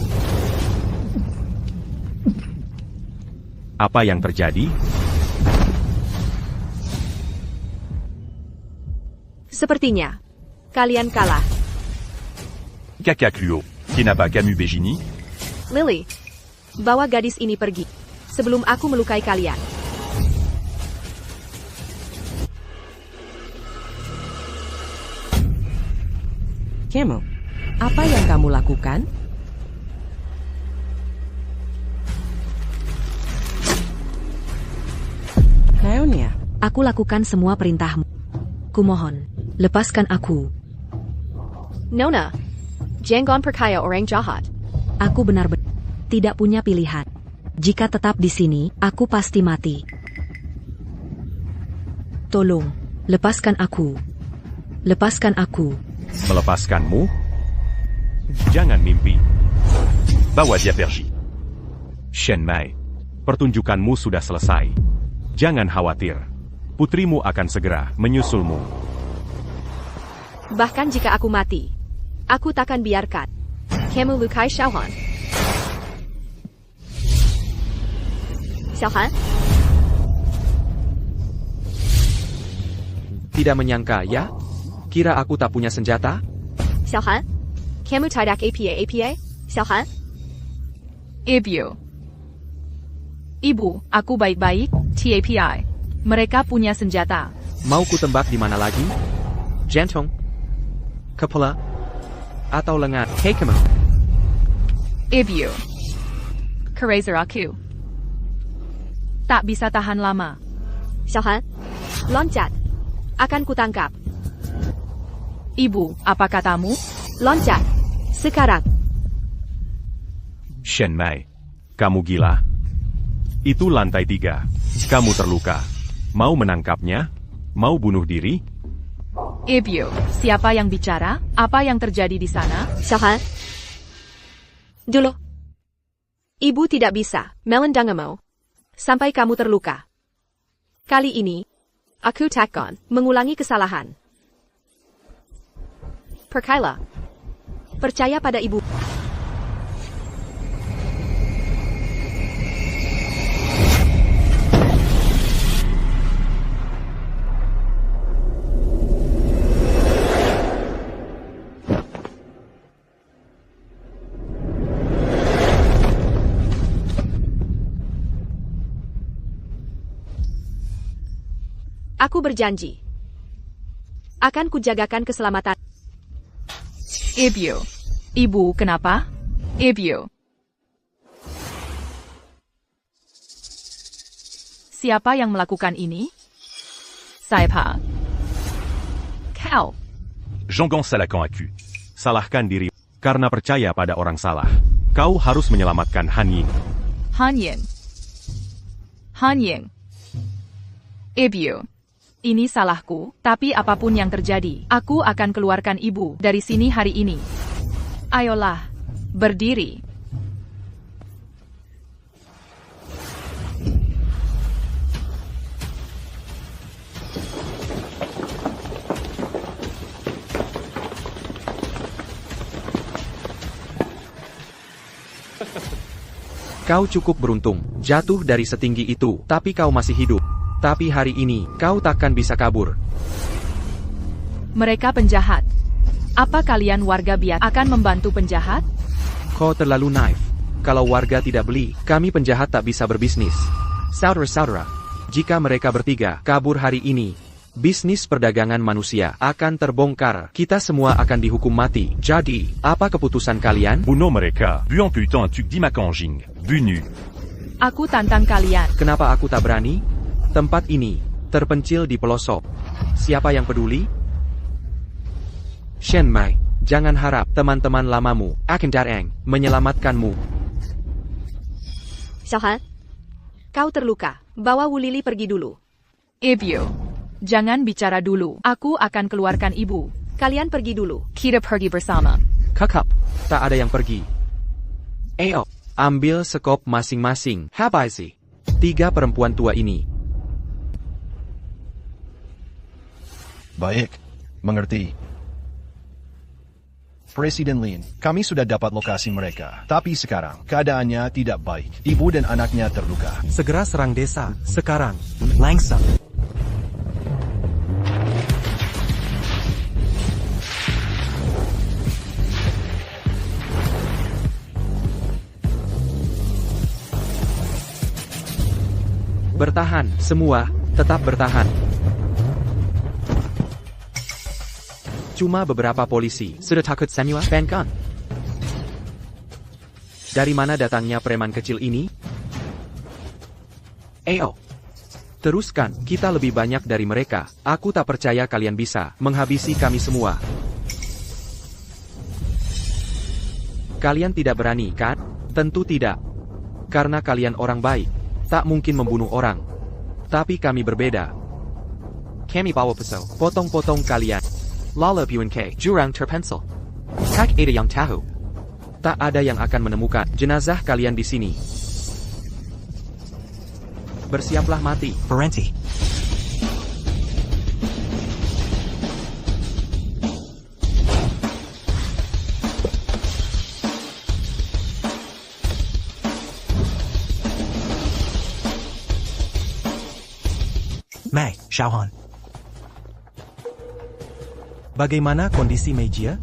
Apa yang terjadi? Sepertinya kalian kalah. Kakak Luo, kenapa kamu begini? Lily, bawa gadis ini pergi sebelum aku melukai kalian. Kamu, apa yang kamu lakukan? Naonia, aku lakukan semua perintahmu. Kumohon, lepaskan aku. Nona, jangan percaya orang jahat. Aku benar-benar tidak punya pilihan. Jika tetap di sini, aku pasti mati. Tolong, lepaskan aku. Lepaskan aku. Melepaskanmu? Jangan mimpi. Bawa dia pergi. Shen Mai, pertunjukanmu sudah selesai. Jangan khawatir. Putrimu akan segera menyusulmu. Bahkan jika aku mati, aku takkan biarkan kamu lukai Xiaohan. Xiaohan? Tidak menyangka, ya? Kira aku tak punya senjata? Xiaohan? Kamu tidak apa? Xiaohan? Ibu. Ibu, aku baik-baik, TAPI. Mereka punya senjata. Mau ku tembak di mana lagi? Jantung? Kepala? Atau lengan? Hei kamu. Ibu. Keraser aku. Tak bisa tahan lama. Xiaohan, loncat. Akan kutangkap. Ibu, apa katamu? Loncat. Sekarang. Shen Mai, kamu gila? Itu lantai 3. Kamu terluka. Mau menangkapnya? Mau bunuh diri? Ibu, siapa yang bicara? Apa yang terjadi di sana? Xiaohan. Dulu. Ibu tidak bisa melendangamu sampai kamu terluka. Kali ini, aku takkan mengulangi kesalahan. Percayalah. Percaya pada ibu. Aku berjanji. Akan kujagakan keselamatan. Ibu. Ibu, kenapa? Ibu. Siapa yang melakukan ini? Siapa? Kau. Jongon salahkan aku. Salahkan diri karena percaya pada orang salah. Kau harus menyelamatkan Han Ying. Han Ying. Han Ying. Ibu. Ini salahku, tapi apapun yang terjadi, aku akan keluarkan ibu dari sini hari ini. Ayolah, berdiri. Kau cukup beruntung, jatuh dari setinggi itu, tapi kau masih hidup. Tapi hari ini, kau takkan bisa kabur. Mereka penjahat. Apa kalian warga biasa akan membantu penjahat? Kau terlalu naif. Kalau warga tidak beli, kami penjahat tak bisa berbisnis. Saudara-saudara, jika mereka bertiga kabur hari ini, bisnis perdagangan manusia akan terbongkar. Kita semua akan dihukum mati. Jadi, apa keputusan kalian? Bunuh mereka. Bu en putain tu dis ma kanjing. Bunu. Aku tantang kalian. Kenapa aku tak berani? Tempat ini terpencil di pelosok. Siapa yang peduli? Shen Mai, jangan harap teman-teman lamamu akan datang menyelamatkanmu. Xiaohan, kau terluka. Bawa Wu Lili pergi dulu. Ibu, jangan bicara dulu. Aku akan keluarkan ibu. Kalian pergi dulu. Kita pergi bersama. Kakap, tak ada yang pergi. Ayo, ambil sekop masing-masing. Habisi 3 perempuan tua ini. Baik, mengerti. Presiden Lin, kami sudah dapat lokasi mereka. Tapi sekarang, keadaannya tidak baik. Ibu dan anaknya terluka. Segera serang desa, sekarang. Langsung. Bertahan, semua, tetap bertahan. Cuma beberapa polisi sudah takut Samuel Penkan. Dari mana datangnya preman kecil ini? Ayo, teruskan, kita lebih banyak dari mereka. Aku tak percaya kalian bisa menghabisi kami semua. Kalian tidak berani, kan? Tentu tidak. Karena kalian orang baik, tak mungkin membunuh orang. Tapi kami berbeda. Kami bawa pisau, potong-potong kalian. Lala Buan K, jurang terpencil. Tak ada yang tahu. Tak ada yang akan menemukan jenazah kalian di sini. Bersiaplah mati. Parenti. Mei, Xiaohan. Bagaimana kondisi Meijia?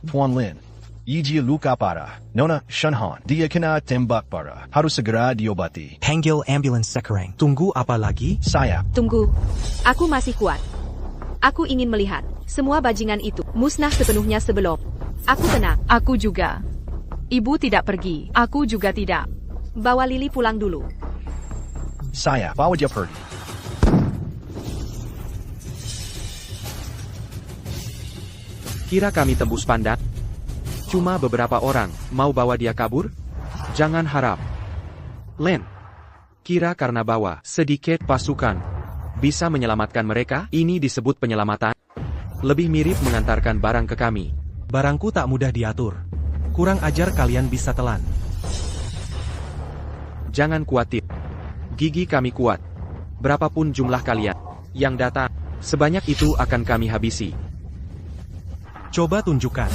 Tuan Lin, Yijia luka parah. Nona Shenhan, dia kena tembak parah. Harus segera diobati. Panggil ambulans sekarang. Tunggu apa lagi? Saya. Tunggu. Aku masih kuat. Aku ingin melihat semua bajingan itu musnah sepenuhnya sebelum. Aku tenang. Aku juga. Ibu tidak pergi. Aku juga tidak. Bawa Lili pulang dulu. Saya bawa dia pergi. Kira kami tembus pandang? Cuma beberapa orang mau bawa dia kabur? Jangan harap. Len, kira karena bawa sedikit pasukan bisa menyelamatkan mereka? Ini disebut penyelamatan? Lebih mirip mengantarkan barang ke kami. Barangku tak mudah diatur. Kurang ajar kalian bisa telan. Jangan khawatir. Gigi kami kuat. Berapapun jumlah kalian yang datang, sebanyak itu akan kami habisi. Coba tunjukkan.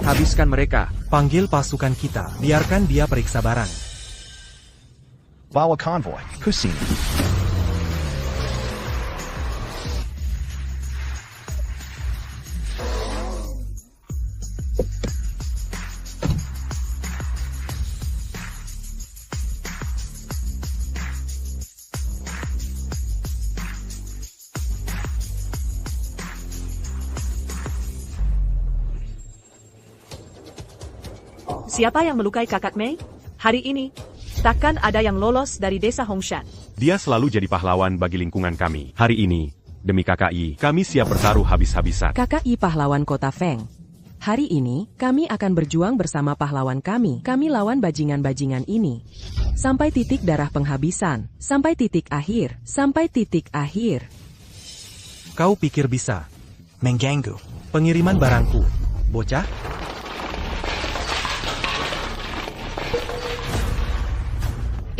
Habiskan mereka. Panggil pasukan kita. Biarkan dia periksa barang. Bawa konvoy ke sini. Siapa yang melukai kakak Mei? Hari ini, takkan ada yang lolos dari desa Hongshan. Dia selalu jadi pahlawan bagi lingkungan kami. Hari ini, demi KKI, kami siap bertaruh habis-habisan. KKI pahlawan kota Feng. Hari ini, kami akan berjuang bersama pahlawan kami. Kami lawan bajingan-bajingan ini. Sampai titik darah penghabisan. Sampai titik akhir. Sampai titik akhir. Kau pikir bisa mengganggu pengiriman barangku, bocah?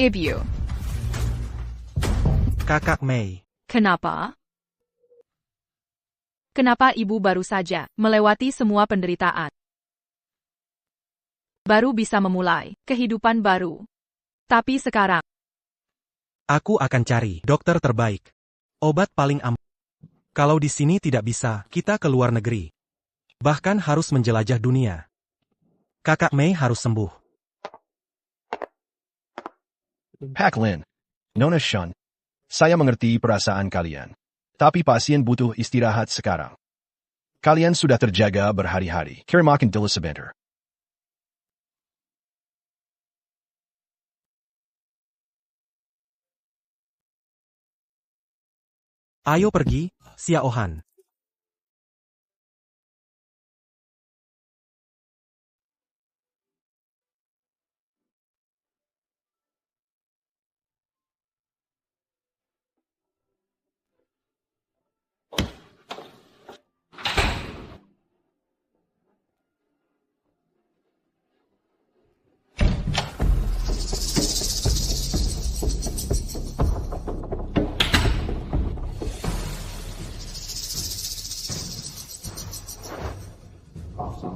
Ibu. Kakak Mei. Kenapa? Kenapa ibu baru saja melewati semua penderitaan? Baru bisa memulai kehidupan baru. Tapi sekarang, Aku akan cari dokter terbaik. Obat paling aman. Kalau di sini tidak bisa, kita ke luar negeri. Bahkan harus menjelajah dunia. Kakak Mei harus sembuh. Pak Lin, Nona Shun, saya mengerti perasaan kalian. Tapi pasien butuh istirahat sekarang. Kalian sudah terjaga berhari-hari. Kirimakan dulu sebentar. Ayo pergi, Xia Ohan.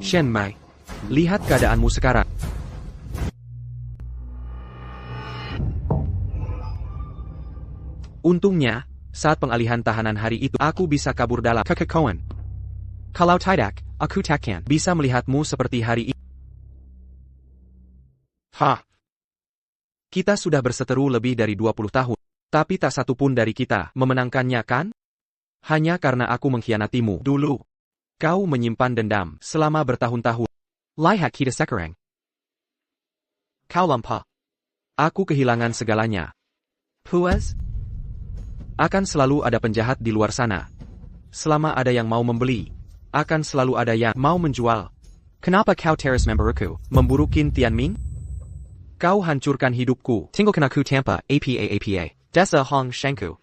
Shen Mai, lihat keadaanmu sekarang. Untungnya, saat pengalihan tahanan hari itu, aku bisa kabur dalam kekekauan. Kalau tidak, aku takkan bisa melihatmu seperti hari ini. Hah? Kita sudah berseteru lebih dari 20 tahun, tapi tak satu pun dari kita memenangkannya, kan? Hanya karena aku mengkhianatimu dulu. Kau menyimpan dendam selama bertahun-tahun. Lihat kita sekarang. Kau lemah. Aku kehilangan segalanya. Puas? Akan selalu ada penjahat di luar sana. Selama ada yang mau membeli, akan selalu ada yang mau menjual. Kenapa kau teras memberku, memburu Qin Tianming? Kau hancurkan hidupku. Tinggalkan aku tanpa apa. Desa Hong Shengku.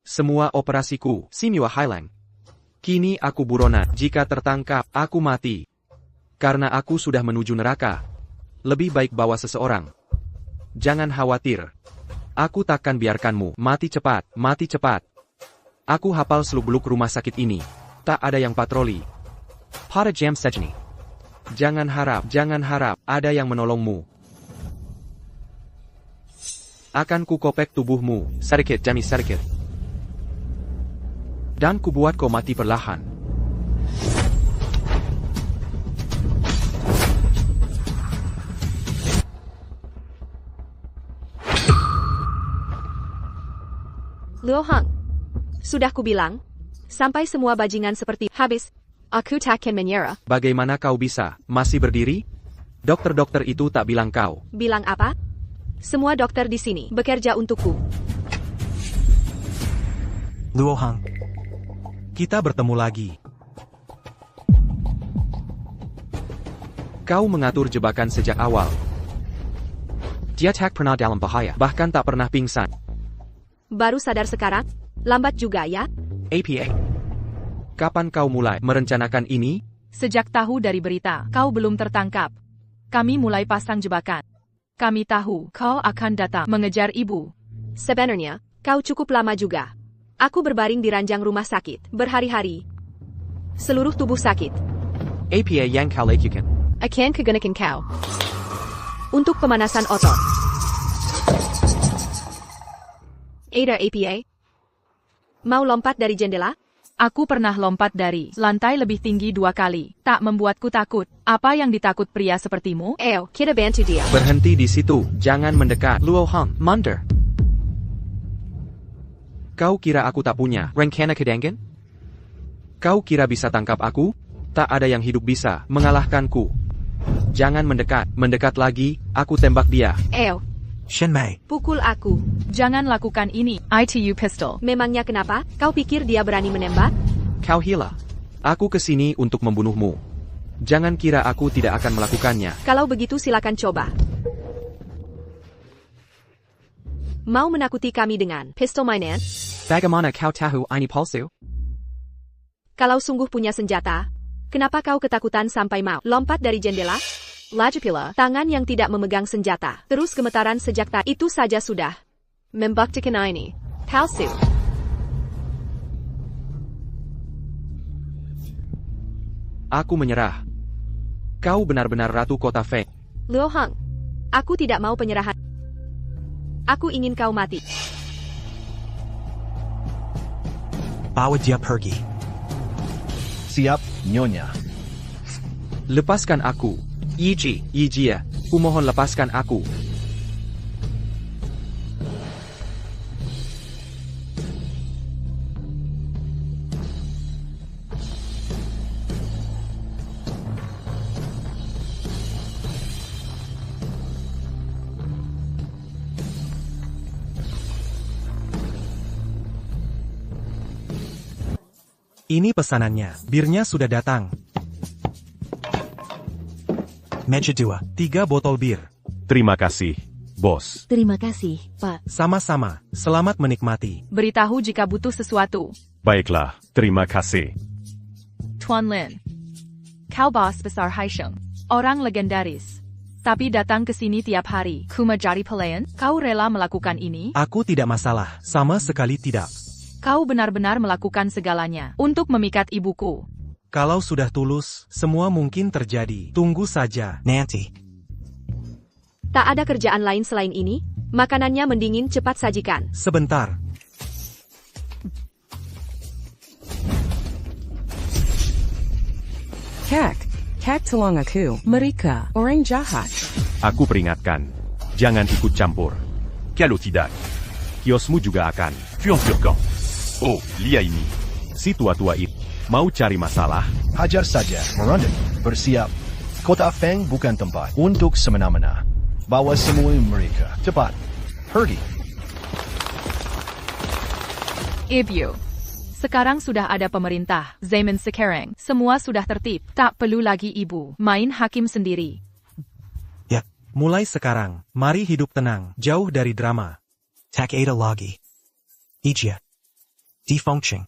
Semua operasiku, Simua Hilang. Kini aku buronan. Jika tertangkap, aku mati. Karena aku sudah menuju neraka. Lebih baik bawa seseorang. Jangan khawatir. Aku takkan biarkanmu mati cepat, mati cepat. Aku hafal seluk-beluk rumah sakit ini. Tak ada yang patroli. Pada jam segini. Jangan harap ada yang menolongmu. Akan kukopek tubuhmu, sedikit demi sedikit. Dan kubuat kau mati perlahan. Luo Hang, sudah kubilang, sampai semua bajingan seperti habis, aku takkan menyerah. Bagaimana kau bisa masih berdiri? Dokter-dokter itu tak bilang kau. Bilang apa? Semua dokter di sini bekerja untukku. Luo Hang. Kita bertemu lagi. Kau mengatur jebakan sejak awal. Dia tak pernah dalam bahaya, bahkan tak pernah pingsan. Baru sadar sekarang? Lambat juga ya? APA. Kapan kau mulai merencanakan ini? Sejak tahu dari berita, kau belum tertangkap. Kami mulai pasang jebakan. Kami tahu kau akan datang mengejar ibu. Sebenarnya, kau cukup lama juga. Aku berbaring di ranjang rumah sakit, berhari-hari. Seluruh tubuh sakit. APA yang kau lakukan. Akan kegenakan kau. Untuk pemanasan otot. Ada APA? Mau lompat dari jendela? Aku pernah lompat dari lantai lebih tinggi 2 kali. Tak membuatku takut. Apa yang ditakut pria sepertimu? Kita bantu dia. Berhenti di situ. Jangan mendekat. Luo Hang, mundur. Kau kira aku tak punya rencana kedangan? Kau kira bisa tangkap aku? Tak ada yang hidup bisa mengalahkanku. Jangan mendekat. Mendekat lagi, aku tembak dia. Shen Mei. Pukul aku. Jangan lakukan ini. ITU pistol. Memangnya kenapa? Kau pikir dia berani menembak? Kau gila. Aku kesini untuk membunuhmu. Jangan kira aku tidak akan melakukannya. Kalau begitu silakan coba. Mau menakuti kami dengan pistol mainan? Bagaimana kau tahu ini palsu? Kalau sungguh punya senjata, kenapa kau ketakutan sampai mau lompat dari jendela? Lagi pula, tangan yang tidak memegang senjata, terus gemetaran sejak tadi. Itu saja sudah membuktikan ini palsu. Aku menyerah. Kau benar-benar Ratu Kota Feng. Luo Heng, aku tidak mau penyerahan. Aku ingin kau mati. Bawa dia pergi. Siap, Nyonya. Lepaskan aku. Yijia, kumohon lepaskan aku. Ini pesanannya. Birnya sudah datang. Meja 2, 3 botol bir. Terima kasih, bos. Terima kasih, Pak. Sama-sama. Selamat menikmati. Beritahu jika butuh sesuatu. Baiklah, terima kasih. Tuan Lin. Kau bos besar Haisheng. Orang legendaris. Tapi datang ke sini tiap hari. Ku menjadi pelayan. Kau rela melakukan ini? Aku tidak masalah. Sama sekali tidak. Kau benar-benar melakukan segalanya untuk memikat ibuku. Kalau sudah tulus, semua mungkin terjadi. Tunggu saja, Nancy. Tak ada kerjaan lain selain ini? Makanannya mendingin, cepat sajikan. Sebentar. Kak tolong aku. Mereka orang jahat. Aku peringatkan, jangan ikut campur. Kalau tidak, kiosmu juga akan fiong-fiong. Oh, lihat ini. Si tua-tua itu mau cari masalah? Hajar saja, Miranda. Bersiap. Kota Feng bukan tempat untuk semena-mena. Bawa semua mereka. Cepat. Pergi. Ibu. Sekarang sudah ada pemerintah. Zaman sekarang, semua sudah tertib. Tak perlu lagi ibu main hakim sendiri. Ya, mulai sekarang, mari hidup tenang, jauh dari drama. Tak ada lagi. Ijia. Di Fengcheng.